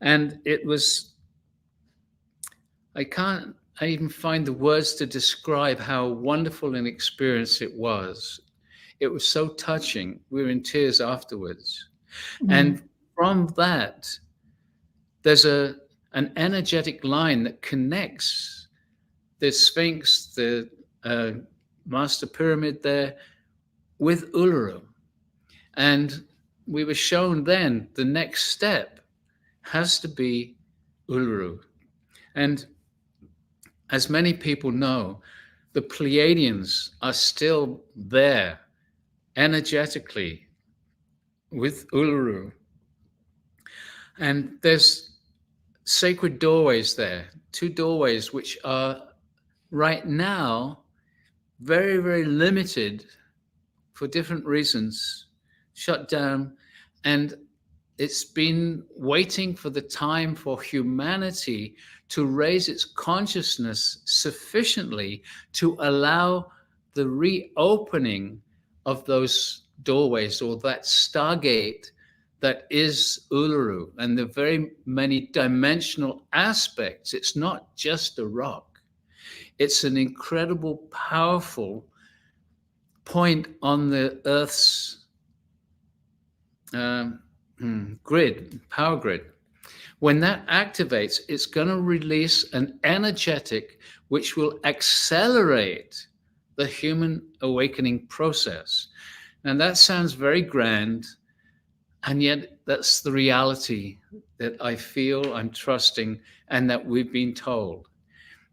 And it was, I even find the words to describe how wonderful an experience it was. It was so touching. We were in tears afterwards. Mm-hmm. And from that, there's an energetic line that connects the Sphinx, the Master Pyramid there, with Uluru. And we were shown then the next step has to be Uluru. And as many people know, the Pleiadians are still there energetically with Uluru. And there's sacred doorways there, 2 doorways which are right now very, very limited for different reasons, shut down. And it's been waiting for the time for humanity to raise its consciousness sufficiently to allow the reopening of those doorways or that Stargate that is Uluru and the very many dimensional aspects. It's not just a rock. It's an incredible, powerful point on the Earth's grid, power grid. When that activates, it's going to release an energetic which will accelerate the human awakening process. And that sounds very grand, and yet that's the reality that I feel, I'm trusting, and that we've been told.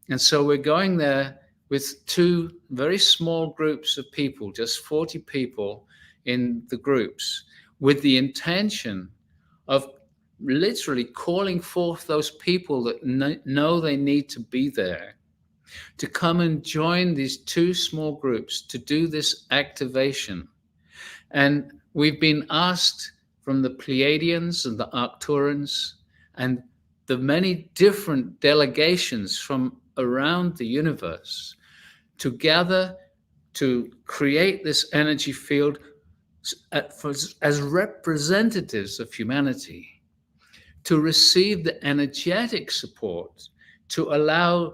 And so we're going there with 2 very small groups of people, just 40 people in the groups, with the intention of literally calling forth those people that know they need to be there to come and join these 2 small groups to do this activation. And we've been asked from the Pleiadians and the Arcturans and the many different delegations from around the universe to gather to create this energy field as representatives of humanity, to receive the energetic support, to allow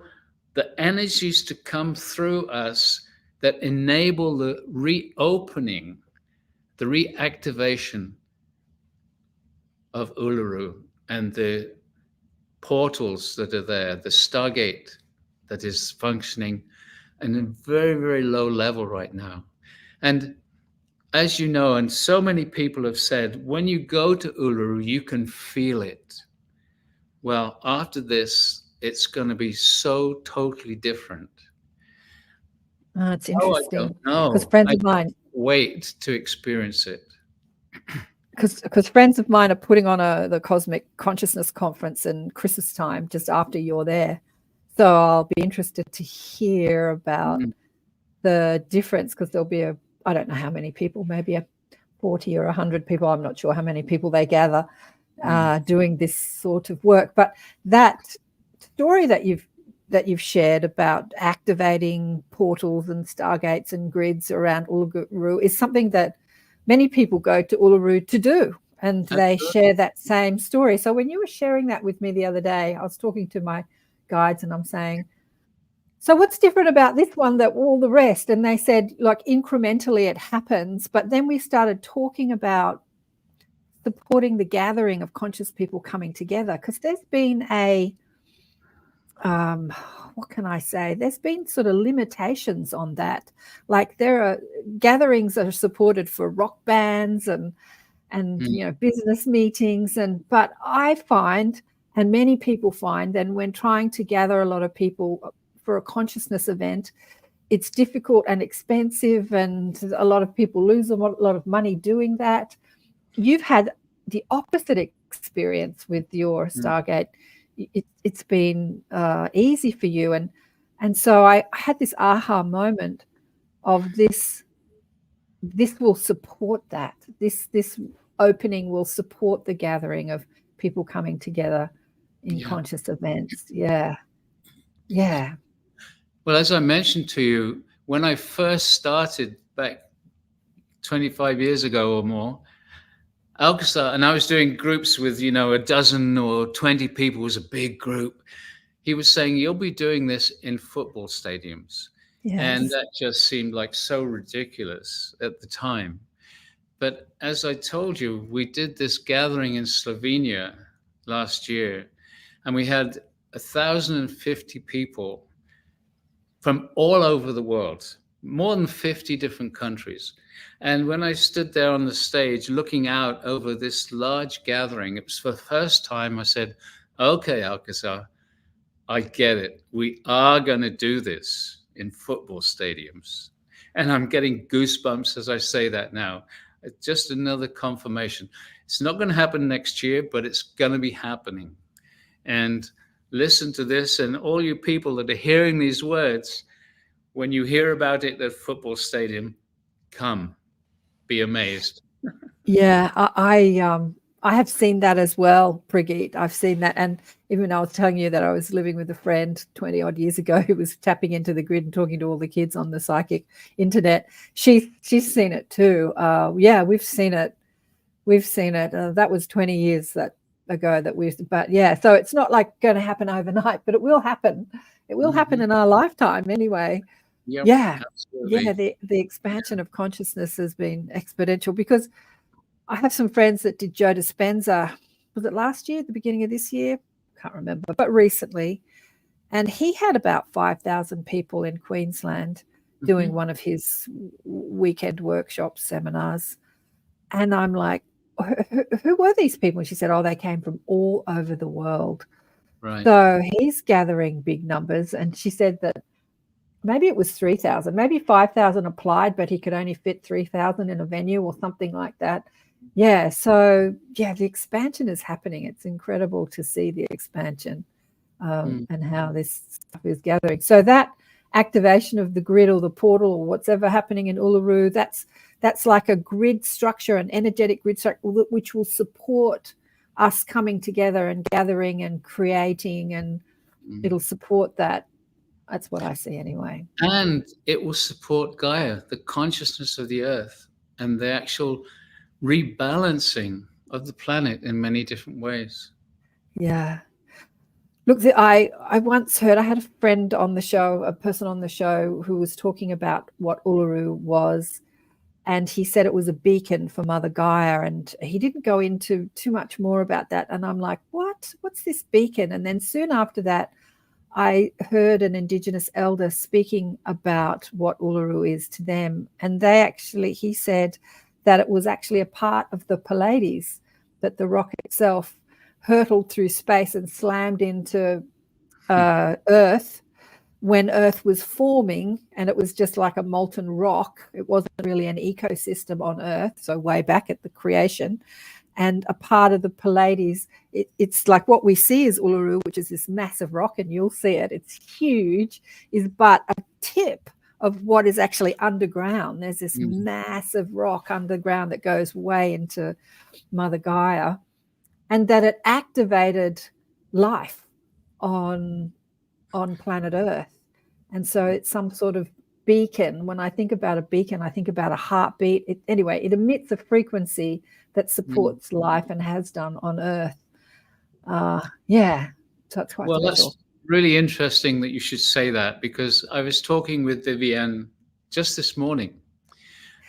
the energies to come through us that enable the reopening, the reactivation of Uluru and the portals that are there, the Stargate that is functioning at a very, very low level right now. And as you know, and so many people have said, when you go to Uluru, you can feel it. Well, after this, it's going to be so totally different. It's interesting. I don't know. Because friends of mine wait to experience it. Because friends of mine are putting on the Cosmic Consciousness Conference in Chris's time, just after you're there. So I'll be interested to hear about the difference, because there'll be I don't know how many people, maybe 40 or 100 people. I'm not sure how many people they gather doing this sort of work. But that story that you've shared about activating portals and stargates and grids around Uluru is something that many people go to Uluru to do, and they share that same story. So when you were sharing that with me the other day, I was talking to my guides and I'm saying, so what's different about this one that all the rest? And they said, like, incrementally it happens. But then we started talking about supporting the gathering of conscious people coming together, because there's been what can I say? There's been sort of limitations on that. Like there are gatherings that are supported for rock bands and business meetings, but I find, and many people find, that when trying to gather a lot of people for a consciousness event, it's difficult and expensive, and a lot of people lose a lot of money doing that. You've had the opposite experience with your Stargate. It's been easy for you, and so I had this aha moment of this will support that. This opening will support the gathering of people coming together in conscious events. Yeah. Well, as I mentioned to you, when I first started back 25 years ago or more, Alcazar, and I was doing groups with, a dozen or 20 people, was a big group. He was saying, you'll be doing this in football stadiums. Yes. And that just seemed like so ridiculous at the time. But as I told you, we did this gathering in Slovenia last year, and we had 1,050 people from all over the world, more than 50 different countries. And when I stood there on the stage looking out over this large gathering, it was for the first time I said, okay, Alcazar, I get it. We are going to do this in football stadiums. And I'm getting goosebumps as I say that now. It's just another confirmation. It's not going to happen next year, but it's going to be happening. And listen to this, and all you people that are hearing these words, when you hear about it at football stadium, come, be amazed. Yeah, I have seen that as well, Prageet. I've seen that. And even I was telling you that I was living with a friend 20 odd years ago who was tapping into the grid and talking to all the kids on the psychic internet. She's seen it too. We've seen it. That was 20 years ago but yeah, so it's not like going to happen overnight, but it will happen. It will happen in our lifetime anyway. Yep, yeah. absolutely. Yeah, the expansion of consciousness has been exponential, because I have some friends that did Joe Dispenza. Was it last year, the beginning of this year? Can't remember, but recently. And he had about 5,000 people in Queensland doing one of his weekend workshops, seminars. And I'm like, who were these people? And she said, they came from all over the world. Right. So he's gathering big numbers. And she said that maybe it was 3,000, maybe 5,000 applied, but he could only fit 3,000 in a venue or something like that. Yeah. So the expansion is happening. It's incredible to see the expansion and how this stuff is gathering. So that activation of the grid or the portal or what's ever happening in Uluru, that's like a grid structure, an energetic grid structure, which will support us coming together and gathering and creating, and it'll support that. That's what I see anyway. And it will support Gaia, the consciousness of the earth, and the actual rebalancing of the planet in many different ways. Yeah. Look, I once heard, I had a friend on the show, a person on the show who was talking about what Uluru was, and he said it was a beacon for Mother Gaia, and he didn't go into too much more about that. And I'm like, what's this beacon? And then soon after that, I heard an Indigenous elder speaking about what Uluru is to them. And he said that it was actually a part of the Pleiades, that the rock itself hurtled through space and slammed into Earth when Earth was forming, and it was just like a molten rock. It wasn't really an ecosystem on Earth, so way back at the creation. And a part of the Pleiades, it's like what we see is Uluru, which is this massive rock, and you'll see it, it's huge, is but a tip of what is actually underground. There's this massive rock underground that goes way into Mother Gaia, and that it activated life on planet Earth. And so it's some sort of beacon. When I think about a beacon, I think about a heartbeat. It emits a frequency that supports life and has done on Earth. So it's quite special. That's really interesting that you should say that, because I was talking with Vivienne just this morning,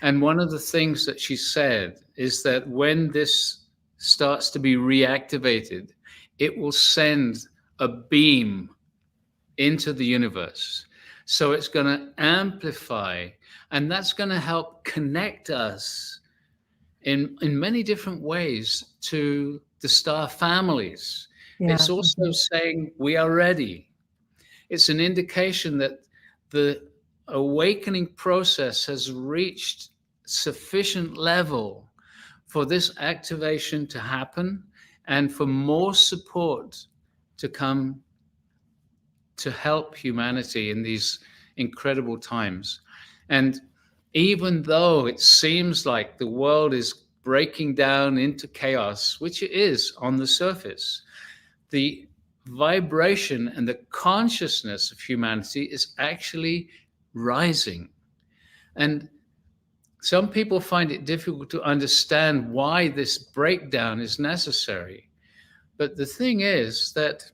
and one of the things that she said is that when this starts to be reactivated, it will send a beam into the universe. So it's going to amplify, and that's going to help connect us in many different ways to the star families. Yeah. It's also saying we are ready. It's an indication that the awakening process has reached sufficient level for this activation to happen and for more support to come to help humanity in these incredible times. And even though it seems like the world is breaking down into chaos, which it is on the surface, the vibration and the consciousness of humanity is actually rising. And some people find it difficult to understand why this breakdown is necessary. But the thing is that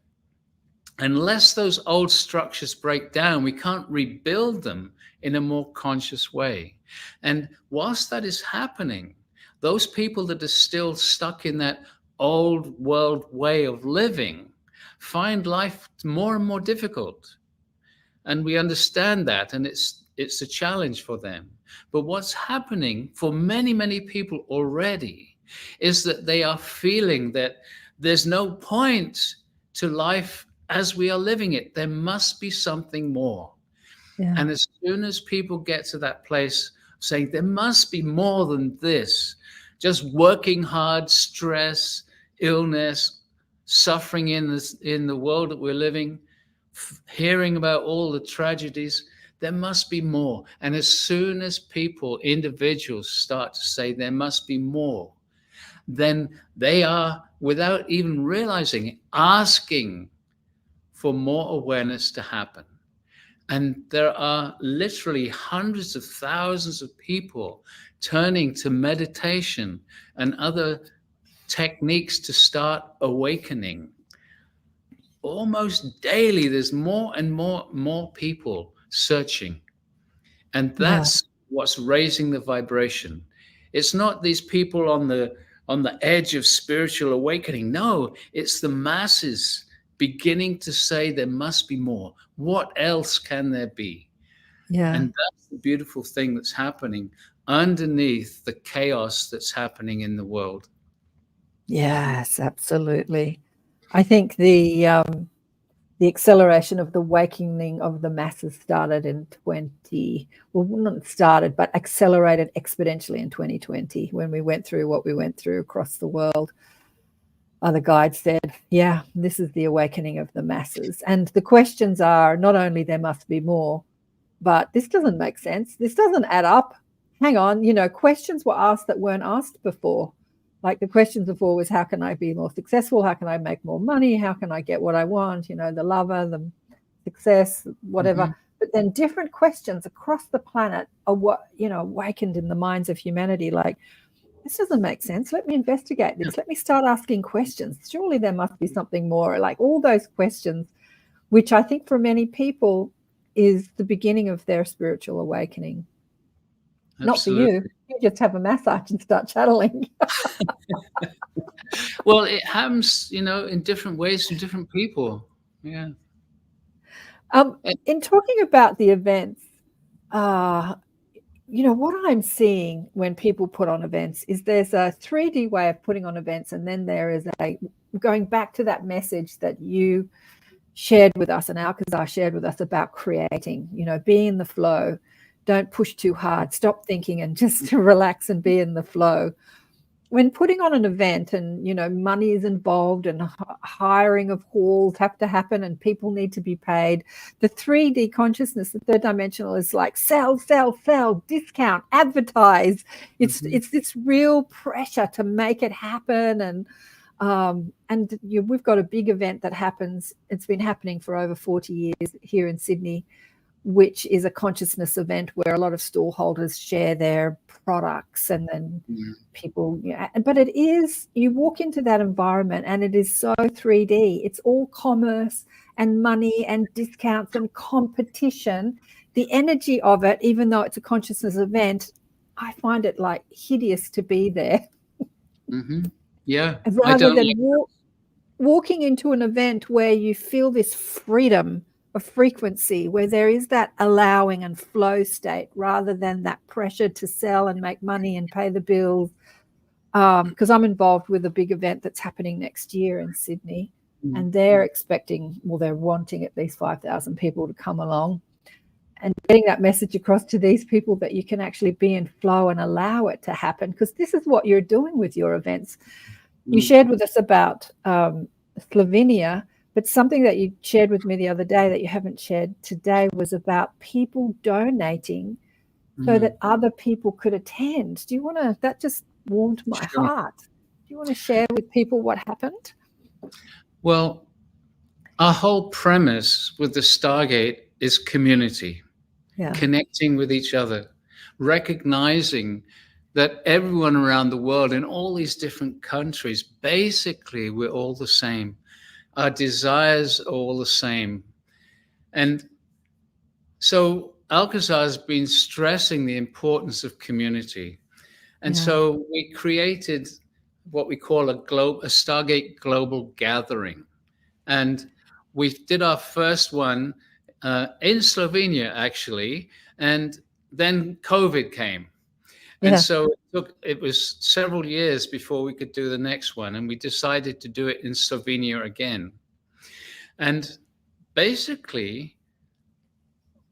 unless those old structures break down, we can't rebuild them in a more conscious way. And whilst that is happening, those people that are still stuck in that old world way of living find life more and more difficult. And we understand that, and it's a challenge for them. But what's happening for many, many people already is that they are feeling that there's no point to life as we are living it. There must be something more. Yeah. And as soon as people get to that place saying there must be more than this, just working hard, stress, illness, suffering in the world that we're living, hearing about all the tragedies, there must be more. And as soon as people, individuals, start to say there must be more, then they are, without even realizing it, asking for more awareness to happen. And there are literally hundreds of thousands of people turning to meditation and other techniques to start awakening. Almost daily, there's more and more people searching. And that's what's raising the vibration. It's not these people on the edge of spiritual awakening. No, it's the masses beginning to say there must be more. What else can there be? Yeah. And that's the beautiful thing that's happening underneath the chaos that's happening in the world. Yes, absolutely. I think the acceleration of the awakening of the masses started in not started, but accelerated exponentially in 2020 when we went through what we went through across the world. Other guides said, yeah, this is the awakening of the masses. And the questions are not only there must be more, but this doesn't make sense. This doesn't add up. Hang on, questions were asked that weren't asked before. Like the questions before was, how can I be more successful? How can I make more money? How can I get what I want? The lover, the success, whatever. Mm-hmm. But then different questions across the planet are what, awakened in the minds of humanity. Like, this doesn't make sense. Let me investigate this. Let me start asking questions. Surely there must be something more. Like all those questions, which I think for many people is the beginning of their spiritual awakening. Absolutely. Not for you. You just have a massage and start channeling. Well, it happens, in different ways to different people. Yeah. In talking about the events, what I'm seeing when people put on events is there's a 3D way of putting on events, and then there is going back to that message that you shared with us and Alcazar shared with us about creating, be in the flow. Don't push too hard. Stop thinking and just relax and be in the flow. When putting on an event and, money is involved and hiring of halls have to happen and people need to be paid, the 3D consciousness, the third dimensional, is like sell, discount, advertise. It's this real pressure to make it happen. And we've got a big event that happens. It's been happening for over 40 years here in Sydney, which is a consciousness event where a lot of stallholders share their products and then people, but it is, you walk into that environment and it is so 3D. It's all commerce and money and discounts and competition. The energy of it, even though it's a consciousness event, I find it like hideous to be there. Mm-hmm. Yeah. rather than walking into an event where you feel this freedom of frequency, where there is that allowing and flow state rather than that pressure to sell and make money and pay the bills. Because I'm involved with a big event that's happening next year in Sydney, and they're expecting, well, they're wanting at least 5,000 people to come along, and getting that message across to these people that you can actually be in flow and allow it to happen, because this is what you're doing with your events. You shared with us about Slovenia, but something that you shared with me the other day that you haven't shared today was about people donating so that other people could attend. Do you want to, that just warmed my heart. Do you want to share with people what happened? Well, our whole premise with the Stargate is community, connecting with each other, recognizing that everyone around the world in all these different countries, basically we're all the same. Our desires are all the same. And so Alcazar has been stressing the importance of community. And so we created what we call a Stargate Global Gathering. And we did our first one in Slovenia, actually, and then COVID came. And so it was several years before we could do the next one. And we decided to do it in Slovenia again. And basically,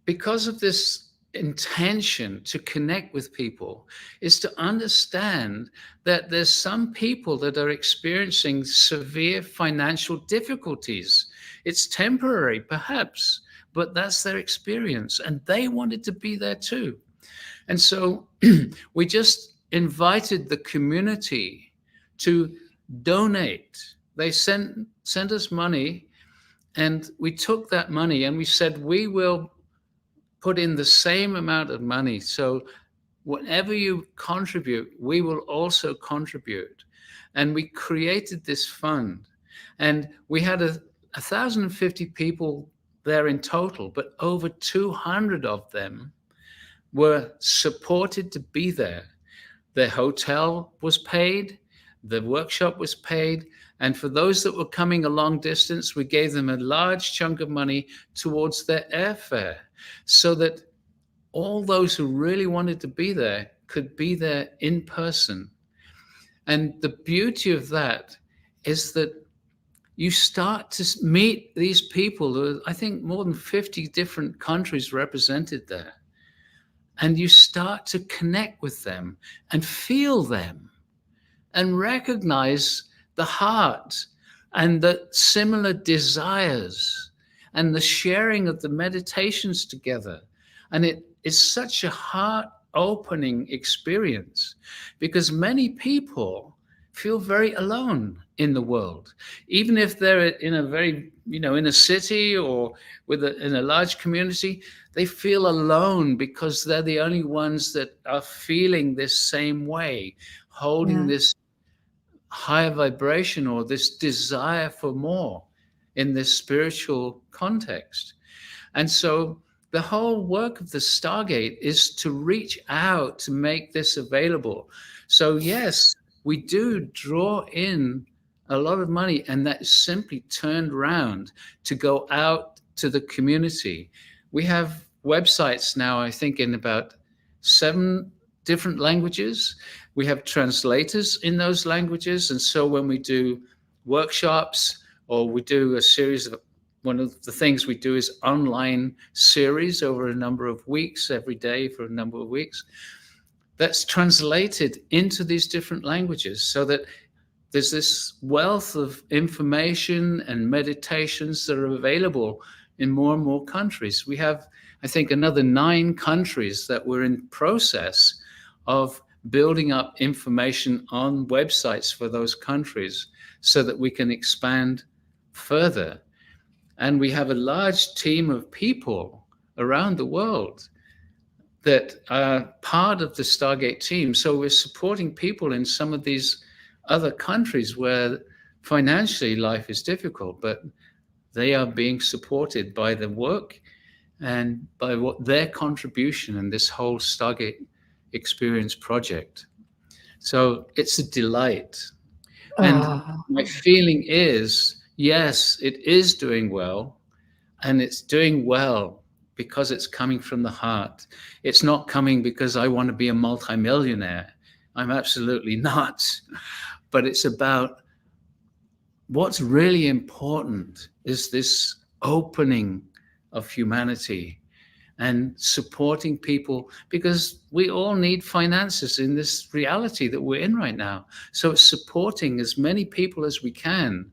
because of this intention to connect with people, is to understand that there's some people that are experiencing severe financial difficulties. It's temporary, perhaps, but that's their experience. And they wanted to be there too. And so we just invited the community to donate. They sent us money, and we took that money and we said, we will put in the same amount of money. So whatever you contribute, we will also contribute. And we created this fund. And we had 1,050 people there in total, but over 200 of them were supported to be there. Their hotel was paid, the workshop was paid, and for those that were coming a long distance, we gave them a large chunk of money towards their airfare, so that all those who really wanted to be there could be there in person. And the beauty of that is that you start to meet these people. I think more than 50 different countries represented there. And you start to connect with them and feel them and recognize the heart and the similar desires and the sharing of the meditations together. And it is such a heart-opening experience, because many people feel very alone in the world, even if they're in a very, in a city or in a large community. They feel alone because they're the only ones that are feeling this same way, holding this higher vibration or this desire for more in this spiritual context. And so the whole work of the Stargate is to reach out to make this available. So yes, we do draw in a lot of money, and that is simply turned around to go out to the community. We have websites now, I think, in about 7 different languages. We have translators in those languages. And so when we do workshops or we do a series of, one of the things we do is online series over a number of weeks, every day for a number of weeks, that's translated into these different languages, so that there's this wealth of information and meditations that are available in more and more countries. We have, I think, another 9 countries that we're in process of building up information on websites for those countries so that we can expand further. And we have a large team of people around the world that are part of the Stargate team. So we're supporting people in some of these other countries where financially life is difficult, but they are being supported by the work and by what their contribution in this whole Stargate experience project. So it's a delight. And Oh, my feeling is, yes, it is doing well, and it's doing well because it's coming from the heart. It's not coming because I want to be a multimillionaire. I'm absolutely not. But it's about what's really important is this opening of humanity and supporting people, because we all need finances in this reality that we're in right now. So it's supporting as many people as we can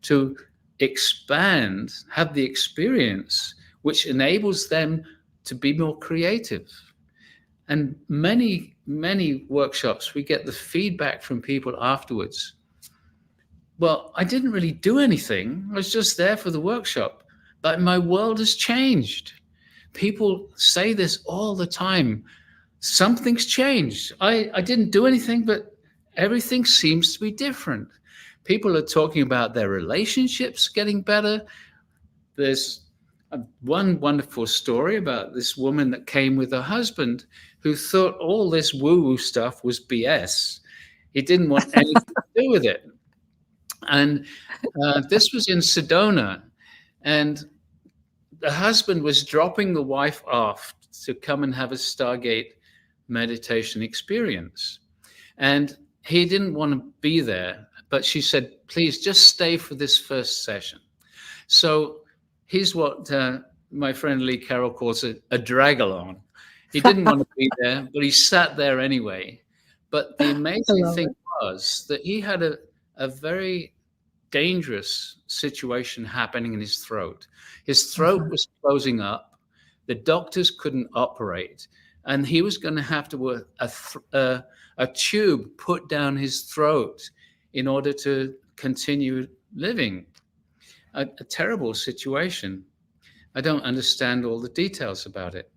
to expand, have the experience which enables them to be more creative. And many workshops, we get the feedback from people afterwards. Well, I didn't really do anything. I was just there for the workshop, but my world has changed. People say this all the time. Something's changed. I didn't do anything, but everything seems to be different. People are talking about their relationships getting better. There's one wonderful story about this woman that came with her husband who thought all this woo-woo stuff was BS. He didn't want anything to do with it. And this was in Sedona. And the husband was dropping the wife off to come and have a Stargate meditation experience. And he didn't want to be there, but she said, please just stay for this first session. So he's what my friend Lee Carroll calls a drag-along. He didn't want to be there, but he sat there anyway. But the amazing thing was that he had a very dangerous situation happening in his throat. His throat was closing up. The doctors couldn't operate, and he was going to have to a tube put down his throat in order to continue living. A terrible situation. I don't understand all the details about it.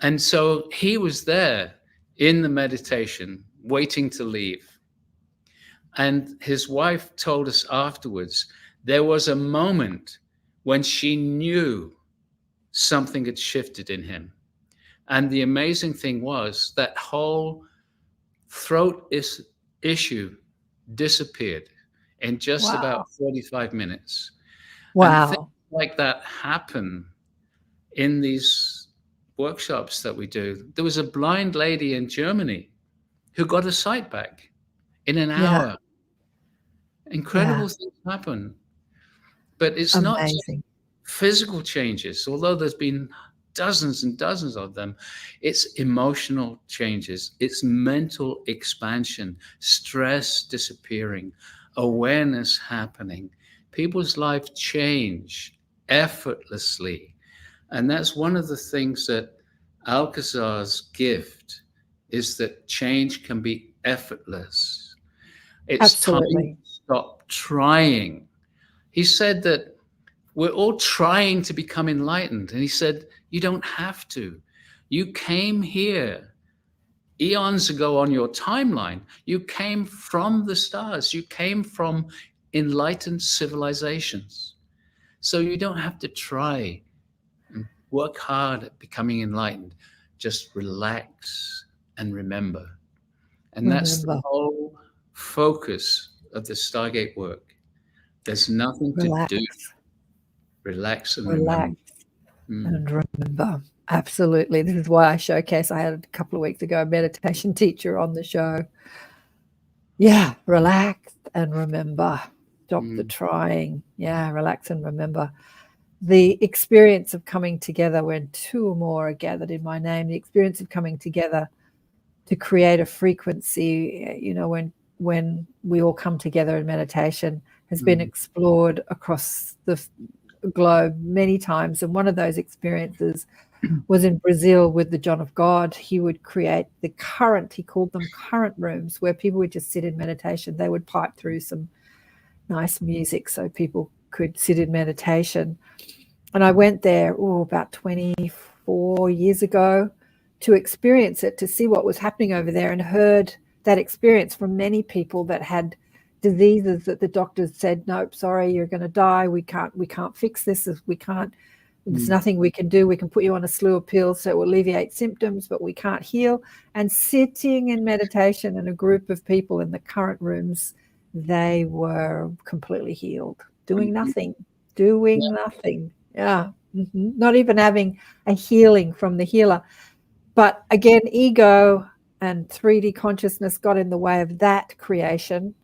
And so he was there in the meditation, waiting to leave. And his wife told us afterwards, there was a moment when she knew something had shifted in him. And the amazing thing was that whole throat issue disappeared in just about 45 minutes. Wow. And things like that happen in these workshops that we do. There was a blind lady in Germany who got her sight back in an hour. Incredible things happen. But it's not just physical changes, although there's been dozens and dozens of them. It's emotional changes. It's mental expansion, stress disappearing, awareness happening. People's life change effortlessly. And that's one of the things that Alcazar's gift is, that change can be effortless. It's time to stop trying. He said that we're all trying to become enlightened. And he said, you don't have to. You came here eons ago on your timeline. You came from the stars. You came from enlightened civilizations. So you don't have to try and work hard at becoming enlightened. Just relax and remember. And that's the whole focus of the Stargate work. There's nothing to do. Relax and remember. And remember. Absolutely. This is why I showcase. I had a couple of weeks ago a meditation teacher on the show. Yeah, relax and remember. Stop the trying. Yeah, relax and remember. The experience of coming together when two or more are gathered in my name, the experience of coming together to create a frequency, you know, when we all come together in meditation, has been explored across the globe many times. And one of those experiences was in Brazil with the John of God. He would create the current, he called them current rooms, where people would just sit in meditation. They would pipe through some nice music so people could sit in meditation. And I went there about 24 years ago to experience it, to see what was happening over there, and heard that experience from many people that had diseases that the doctors said, nope, sorry, you're going to die. We can't fix this. There's nothing we can do. We can put you on a slew of pills so it will alleviate symptoms, but we can't heal. And sitting in meditation in a group of people in the current rooms they were completely healed, doing nothing. Yeah. Not even having a healing from the healer. But again, ego and 3D consciousness got in the way of that creation.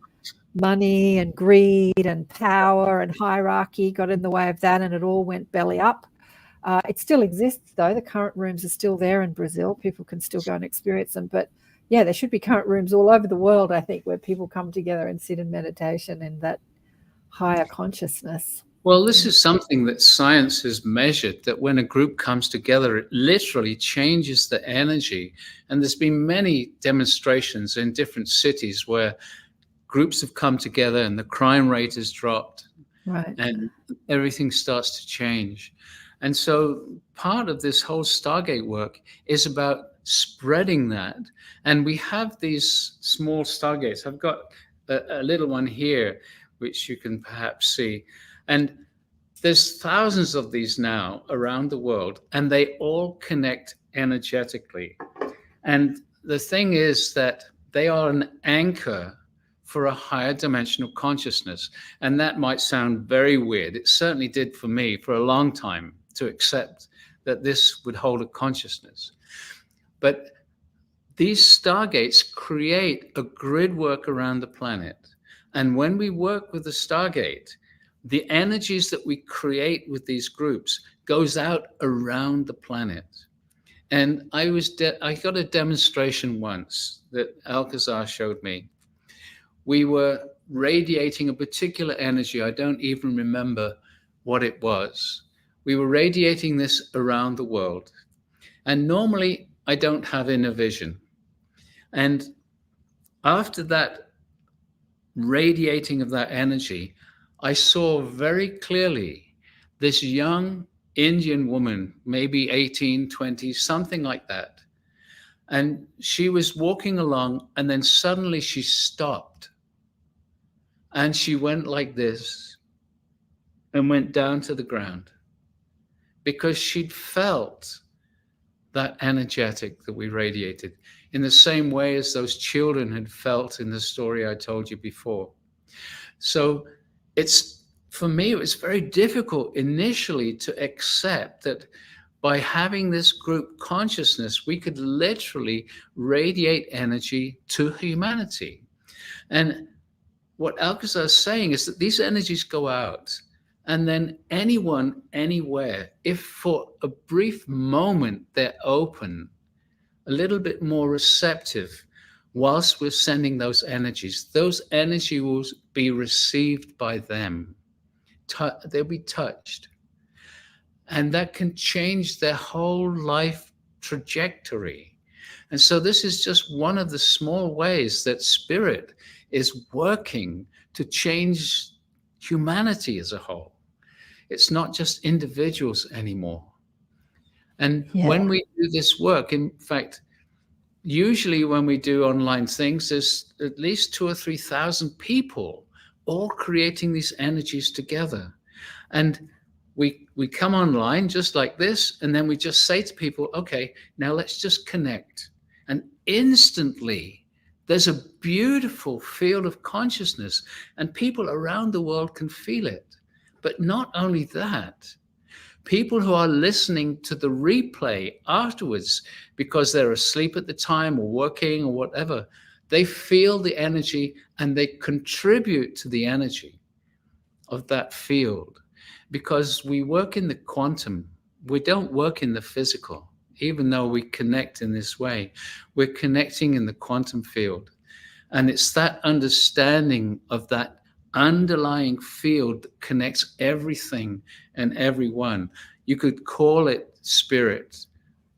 Money and greed and power and hierarchy got in the way of that, and it all went belly up. It still exists, though. The current rooms are still there in Brazil. People can still go and experience them. But yeah, there should be current rooms all over the world, I think, where people come together and sit in meditation in that higher consciousness. Well, this is something that science has measured, that when a group comes together, it literally changes the energy. And there's been many demonstrations in different cities where groups have come together and the crime rate has dropped, right, and everything starts to change. And so part of this whole Stargate work is about spreading that. And we have these small Stargates. I've got a little one here, which you can perhaps see. And there's thousands of these now around the world, and they all connect energetically. And the thing is that they are an anchor for a higher dimensional consciousness. And that might sound very weird. It certainly did for me for a long time to accept that this would hold a consciousness. But these Stargates create a grid work around the planet. And when we work with the Stargate, the energies that we create with these groups goes out around the planet. And I got a demonstration once that Alcazar showed me. We were radiating a particular energy. I don't even remember what it was. We were radiating this around the world. And normally I don't have inner vision. And after that radiating of that energy, I saw very clearly this young Indian woman, maybe 18, 20, something like that. And she was walking along, and then suddenly she stopped. And she went like this and went down to the ground because she'd felt that energetic that we radiated in the same way as those children had felt in the story I told you before. So for me, it was very difficult initially to accept that by having this group consciousness, we could literally radiate energy to humanity. And what Alcazar is saying is that these energies go out, and then anyone, anywhere, if for a brief moment they're open, a little bit more receptive, whilst we're sending those energies will be received by them. They'll be touched. And that can change their whole life trajectory. And so this is just one of the small ways that spirit is working to change humanity as a whole. It's not just individuals anymore. And when we do this work, in fact, usually when we do online things, there's at least 2,000 or 3,000 people all creating these energies together. And we come online just like this, and then we just say to people, okay, now let's just connect. And instantly, there's a beautiful field of consciousness, and people around the world can feel it. But not only that, people who are listening to the replay afterwards, because they're asleep at the time or working or whatever, they feel the energy and they contribute to the energy of that field. Because we work in the quantum, we don't work in the physical. Even though we connect in this way, we're connecting in the quantum field. And it's that understanding of that underlying field that connects everything and everyone. You could call it spirit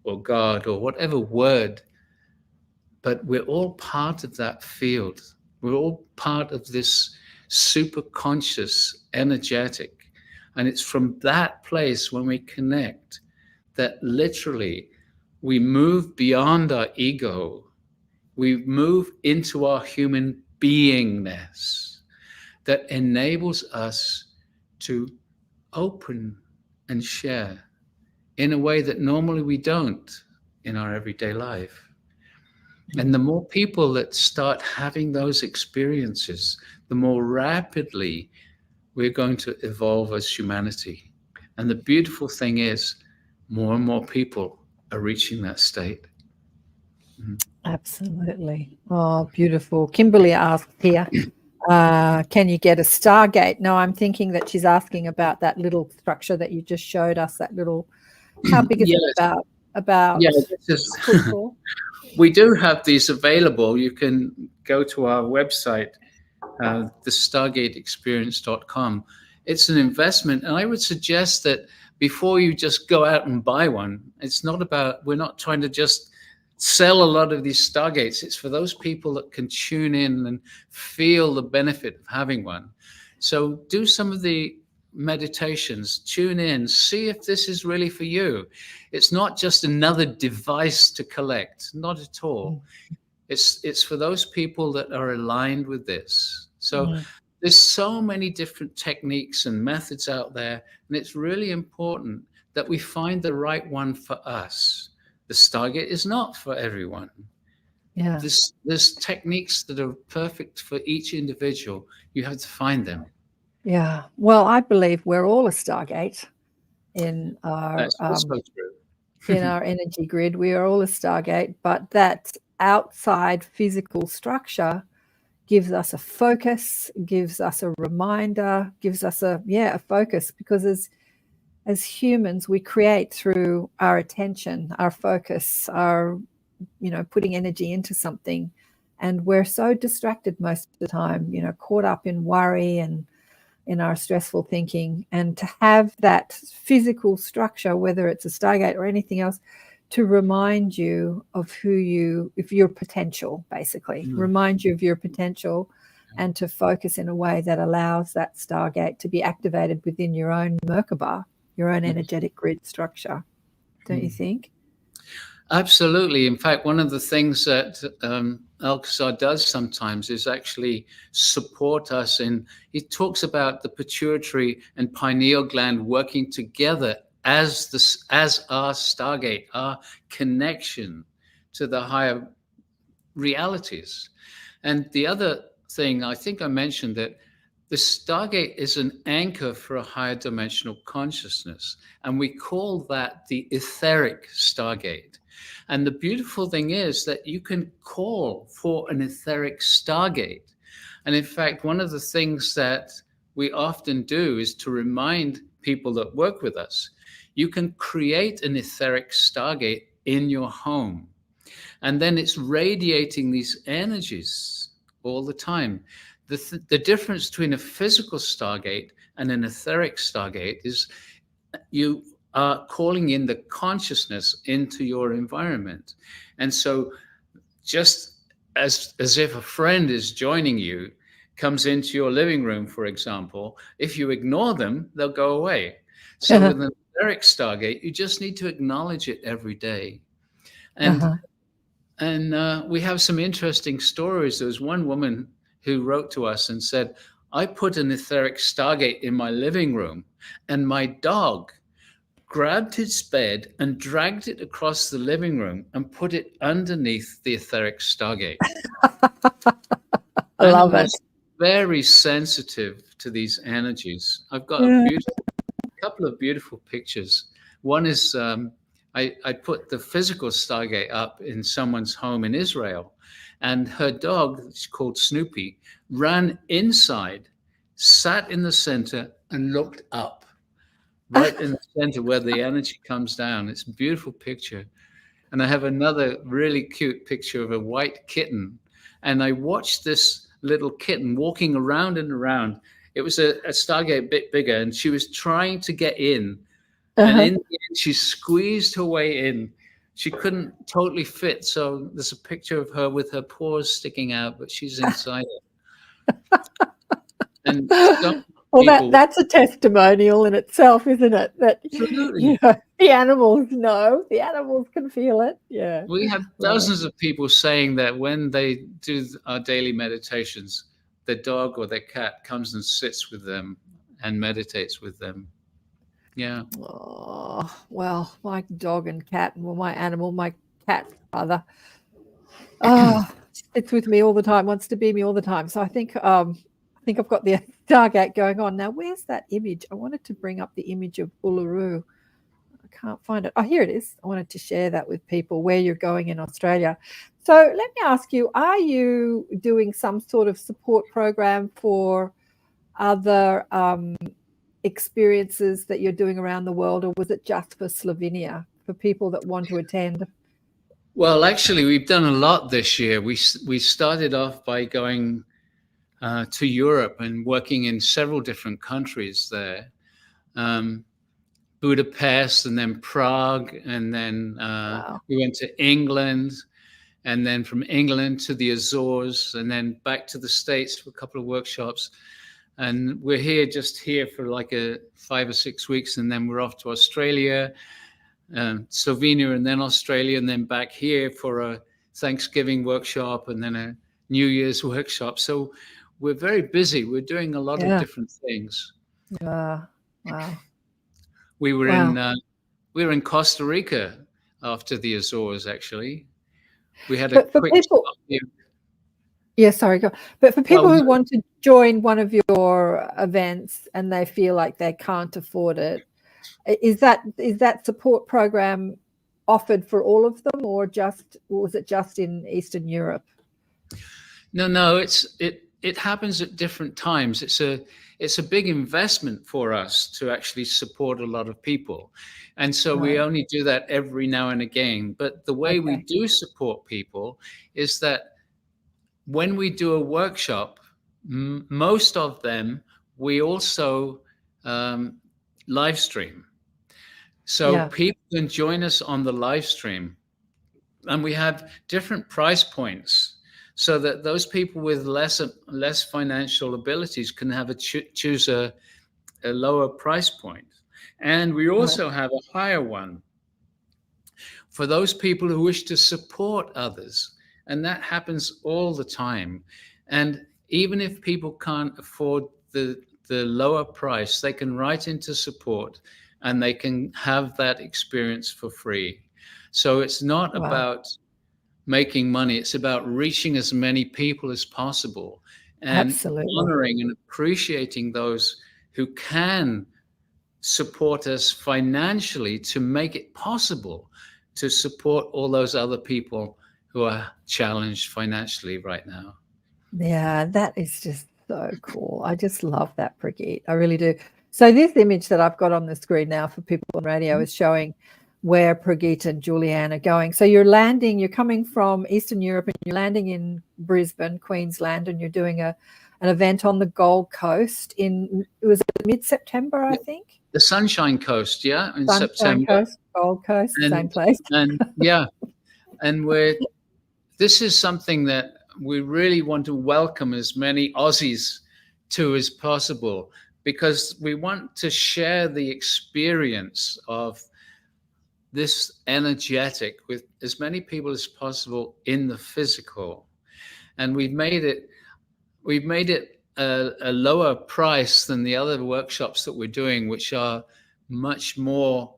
or God or whatever word, but we're all part of that field. We're all part of this super conscious, energetic. And it's from that place when we connect that literally we move beyond our ego. We move into our human beingness that enables us to open and share in a way that normally we don't in our everyday life. And the more people that start having those experiences, the more rapidly we're going to evolve as humanity. And the beautiful thing is, more and more people are reaching that state. Absolutely. Oh, beautiful. Kimberly asked here, can you get a Stargate? No, I'm thinking that she's asking about that little structure that you just showed us, that little, how big is it about yeah, this is, football? we do have these available. You can go to our website, the StargateExperience.com. It's an investment, and I would suggest that before you just go out and buy one, it's not about, we're not trying to just sell a lot of these Stargates. It's for those people that can tune in and feel the benefit of having one. So do some of the meditations, tune in, see if this is really for you. It's not just another device to collect, not at all. It's for those people that are aligned with this. So there's so many different techniques and methods out there, and it's really important that we find the right one for us. The Stargate is not for everyone. Yeah. There's techniques that are perfect for each individual. You have to find them. Yeah. Well, I believe we're all a Stargate in our That's also true. in our energy grid. We are all a Stargate, but that outside physical structure gives us a focus, gives us a reminder, gives us a focus, because as humans, we create through our attention, our focus, our, putting energy into something. And we're so distracted most of the time, caught up in worry and in our stressful thinking. And to have that physical structure, whether it's a Stargate or anything else, to remind you of your potential, basically, remind you of your potential, and to focus in a way that allows that Stargate to be activated within your own Merkaba, your own energetic grid structure. Don't you think? Absolutely. In fact, one of the things that Alcazar does sometimes is actually support us in, he talks about the pituitary and pineal gland working together as our Stargate, our connection to the higher realities. And the other thing, I think I mentioned that the Stargate is an anchor for a higher dimensional consciousness, and we call that the etheric Stargate. And the beautiful thing is that you can call for an etheric Stargate. And in fact, one of the things that we often do is to remind people that work with us, you can create an etheric Stargate in your home. And then it's radiating these energies all the time. The difference between a physical Stargate and an etheric Stargate is you are calling in the consciousness into your environment. And so just as if a friend is joining you, comes into your living room, for example, if you ignore them, they'll go away. So with an etheric Stargate, you just need to acknowledge it every day. And we have some interesting stories. There was one woman who wrote to us and said, I put an etheric Stargate in my living room, and my dog grabbed its bed and dragged it across the living room and put it underneath the etheric Stargate. I love it. Very sensitive to these energies. I've got a couple of beautiful pictures. One is I put the physical Stargate up in someone's home in Israel, and her dog, it's called Snoopy, ran inside, sat in the center, and looked up, right in the center where the energy comes down. It's a beautiful picture. And I have another really cute picture of a white kitten. And I watched this little kitten walking around and around. It was a Stargate a bit bigger, and she was trying to get in. And in the end, she squeezed her way in. She couldn't totally fit. So there's a picture of her with her paws sticking out, but she's inside it. And well, that's a testimonial in itself, isn't it? That absolutely. The animals know, the animals can feel it. Yeah. We have dozens of people saying that when they do our daily meditations, the dog or their cat comes and sits with them and meditates with them. Yeah. Oh, well, my dog and cat, well, my cat rather, It's with me all the time, wants to be me all the time. So I think I've got the Stargate going on. Now, where's that image? I wanted to bring up the image of Uluru. I can't find it. Oh, here it is. I wanted to share that with people where you're going in Australia. So let me ask you, are you doing some sort of support program for other experiences that you're doing around the world, or was it just for Slovenia, for people that want to attend? Well, actually, we've done a lot this year. We started off by going to Europe and working in several different countries there. Budapest, and then Prague, and then Wow. we went to England, and then from England to the Azores, and then back to the States for a couple of workshops. And we're just here for like 5 or 6 weeks, and then we're off to Australia, Slovenia, and then Australia, and then back here for a Thanksgiving workshop, and then a New Year's workshop. So we're very busy. We're doing a lot of different things. Wow. We were in Costa Rica after the Azores. Actually, we had a quick stop here. Yeah, sorry, go. But for people who want to join one of your events and they feel like they can't afford it, is that support program offered for all of them, or was it just in Eastern Europe? No, it happens at different times. It's a big investment for us to actually support a lot of people. And so we only do that every now and again. But the way we do support people is that when we do a workshop, most of them, we also live stream. So people can join us on the live stream. And we have different price points, so that those people with less financial abilities can have choose a lower price point. And we also have a higher one for those people who wish to support others. And that happens all the time. And even if people can't afford the lower price, they can write into support and they can have that experience for free. So it's not about making money. It's about reaching as many people as possible and honoring and appreciating those who can support us financially to make it possible to support all those other people who are challenged financially right now. Yeah, that is just so cool. I just love that, Prageet. I really do. So this image that I've got on the screen now for people on radio is showing where Prageet and Julieanne are going. So you're coming from Eastern Europe and you're landing in Brisbane, Queensland, and you're doing an event on the Gold Coast was it mid-September, I think? The Sunshine Coast, in Sunshine September. Coast, Gold Coast, same place. And this is something that we really want to welcome as many Aussies to as possible, because we want to share the experience of this energetic with as many people as possible in the physical. And we've made it a lower price than the other workshops that we're doing, which are much more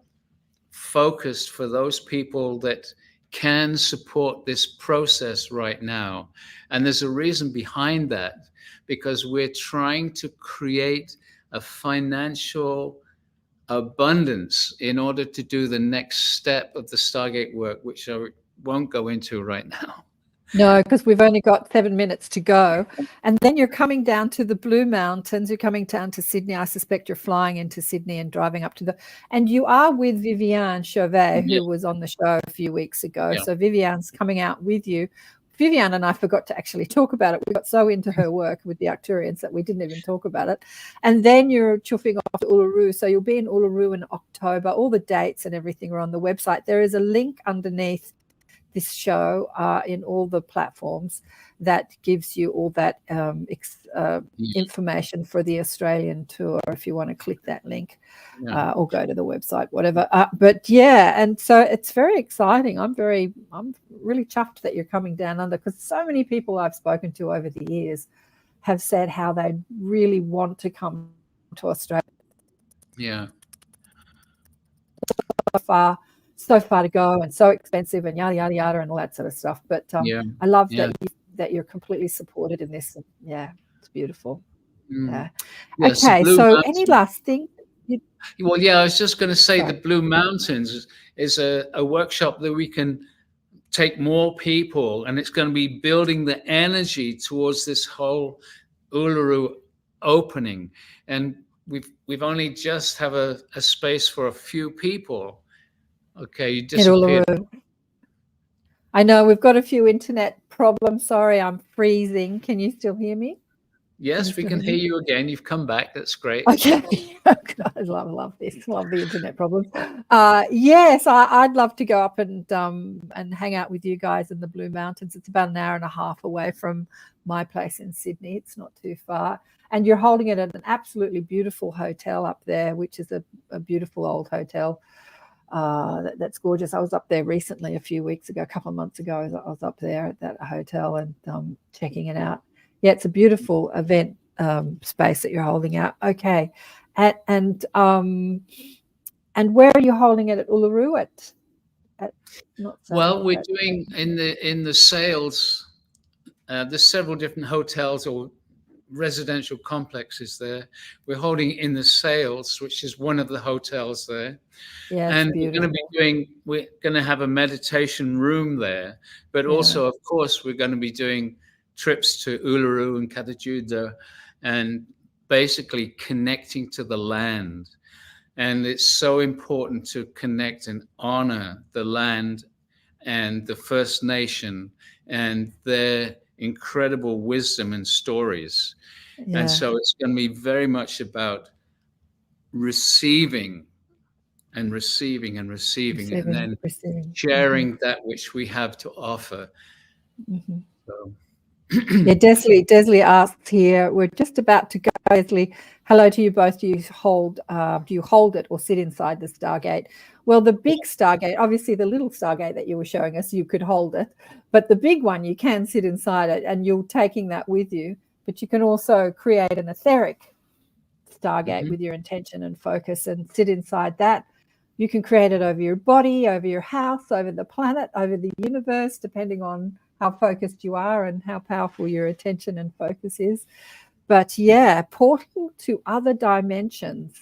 focused for those people that can support this process right now. And there's a reason behind that, because we're trying to create a financial abundance in order to do the next step of the Stargate work, which I won't go into right now. No, because we've only got 7 minutes to go. And then you're coming down to the Blue Mountains. You're coming down to Sydney. I suspect you're flying into Sydney and driving up to and you are with Viviane Chauvet, who was on the show a few weeks ago. So Viviane's coming out with you. Viviane and I forgot to actually talk about it. We got so into her work with the Arcturians that we didn't even talk about it. And then you're chuffing off to Uluru. So you'll be in Uluru in October. All the dates and everything are on the website. There is a link underneath this show in all the platforms that gives you all that information for the Australian tour, if you want to click that link or go to the website, whatever. And so it's very exciting. I'm really chuffed that you're coming down under, because so many people I've spoken to over the years have said how they really want to come to Australia. Yeah. so far to go and so expensive and yada yada yada and all that sort of stuff. But I love that you're completely supported in this. Yeah, it's beautiful. Yeah. Okay, so any last thing? Well, I was just going to say the Blue Mountains is a workshop that we can take more people, and it's going to be building the energy towards this whole Uluru opening. And we've only just have a space for a few people. Okay, you disappeared. I know we've got a few internet problems. Sorry, I'm freezing. Can you still hear me? Yes, we can hear you again. You've come back. That's great. Okay. I love this. Love the internet problems. Yes, I'd love to go up and hang out with you guys in the Blue Mountains. It's about an hour and a half away from my place in Sydney. It's not too far. And you're holding it at an absolutely beautiful hotel up there, which is a beautiful old hotel. That's gorgeous. I was up there recently, a couple of months ago. I was up there at that hotel and checking it out. Yeah, it's a beautiful event space that you're holding out. Okay, and where are you holding it at Uluru? We're doing in the sales. There's several different hotels or residential complexes there. We're holding in the sales, which is one of the hotels there. Yeah, and we're going to have a meditation room there, but also, of course, we're going to be doing trips to Uluru and Katajuda and basically connecting to the land. And it's so important to connect and honor the land and the First Nation and their incredible wisdom and stories. Yeah. And so it's going to be very much about receiving and receiving and receiving and then sharing that which we have to offer. Mm-hmm. So. Yeah, Desley asked here, we're just about to go. Desley, hello to you both. Do you hold it or sit inside the Stargate? Well, the big Stargate, obviously the little Stargate that you were showing us, you could hold it, but the big one, you can sit inside it and you're taking that with you, but you can also create an etheric Stargate with your intention and focus and sit inside that. You can create it over your body, over your house, over the planet, over the universe, depending on how focused you are and how powerful your attention and focus is. But yeah, portal to other dimensions.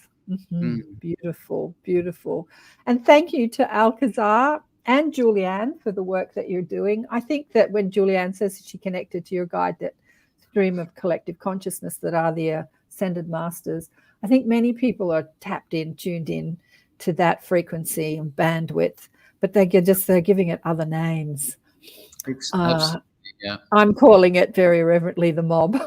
Beautiful, beautiful. And thank you to Alcazar and Julieanne for the work that you're doing. I think that when Julieanne says she connected to your guide, that stream of collective consciousness that are the ascended masters, I think many people are tapped in, tuned in to that frequency and bandwidth, but they're giving it other names. Absolutely, yeah. I'm calling it very reverently the mob.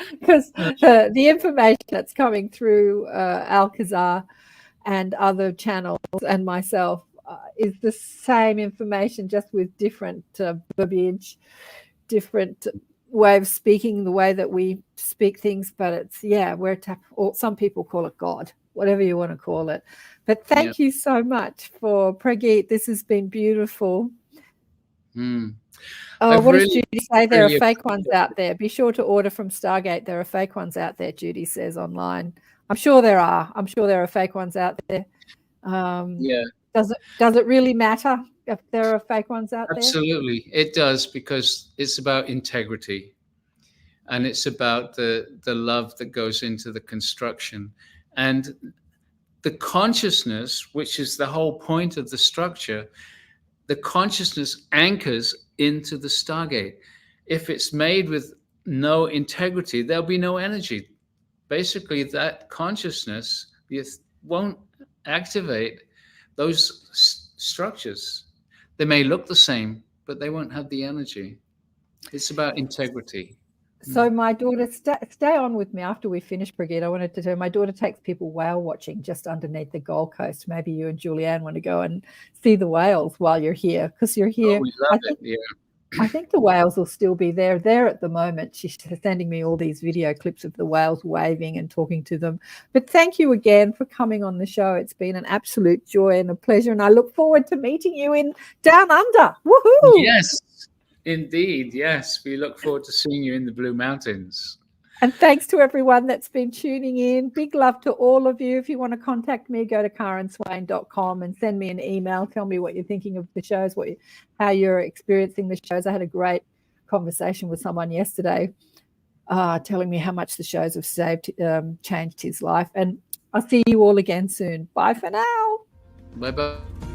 Because the information that's coming through Alcazar and other channels and myself is the same information, just with different verbiage, different way of speaking, the way that we speak things. But it's, or some people call it God, whatever you want to call it. But thank you so much for Prageet. This has been beautiful. What does Judy say? There are fake ones out there. Be sure to order from Stargate. There are fake ones out there, Judy says online. I'm sure there are. I'm sure there are fake ones out there. Does it really matter if there are fake ones out there? Absolutely. It does, because it's about integrity. And it's about the love that goes into the construction. And the consciousness, which is the whole point of the structure, the consciousness anchors into the Stargate. If it's made with no integrity, there'll be no energy. Basically, that consciousness won't activate those structures. They may look the same, but they won't have the energy. It's about integrity. So my daughter, stay on with me after we finish, Prageet. I wanted to tell you, my daughter takes people whale watching just underneath the Gold Coast. Maybe you and Julieanne want to go and see the whales while you're here, because you're here. Oh, we love it, yeah. I think the whales will still be there. They're at the moment. She's sending me all these video clips of the whales waving and talking to them. But thank you again for coming on the show. It's been an absolute joy and a pleasure. And I look forward to meeting you in Down Under. Woohoo! Yes, indeed. Yes. We look forward to seeing you in the Blue Mountains. And thanks to everyone that's been tuning in. Big love to all of you. If you want to contact me, go to karenswain.com and send me an email. Tell me what you're thinking of the shows, how you're experiencing the shows. I had a great conversation with someone yesterday telling me how much the shows have changed his life. And I'll see you all again soon. Bye for now. Bye-bye.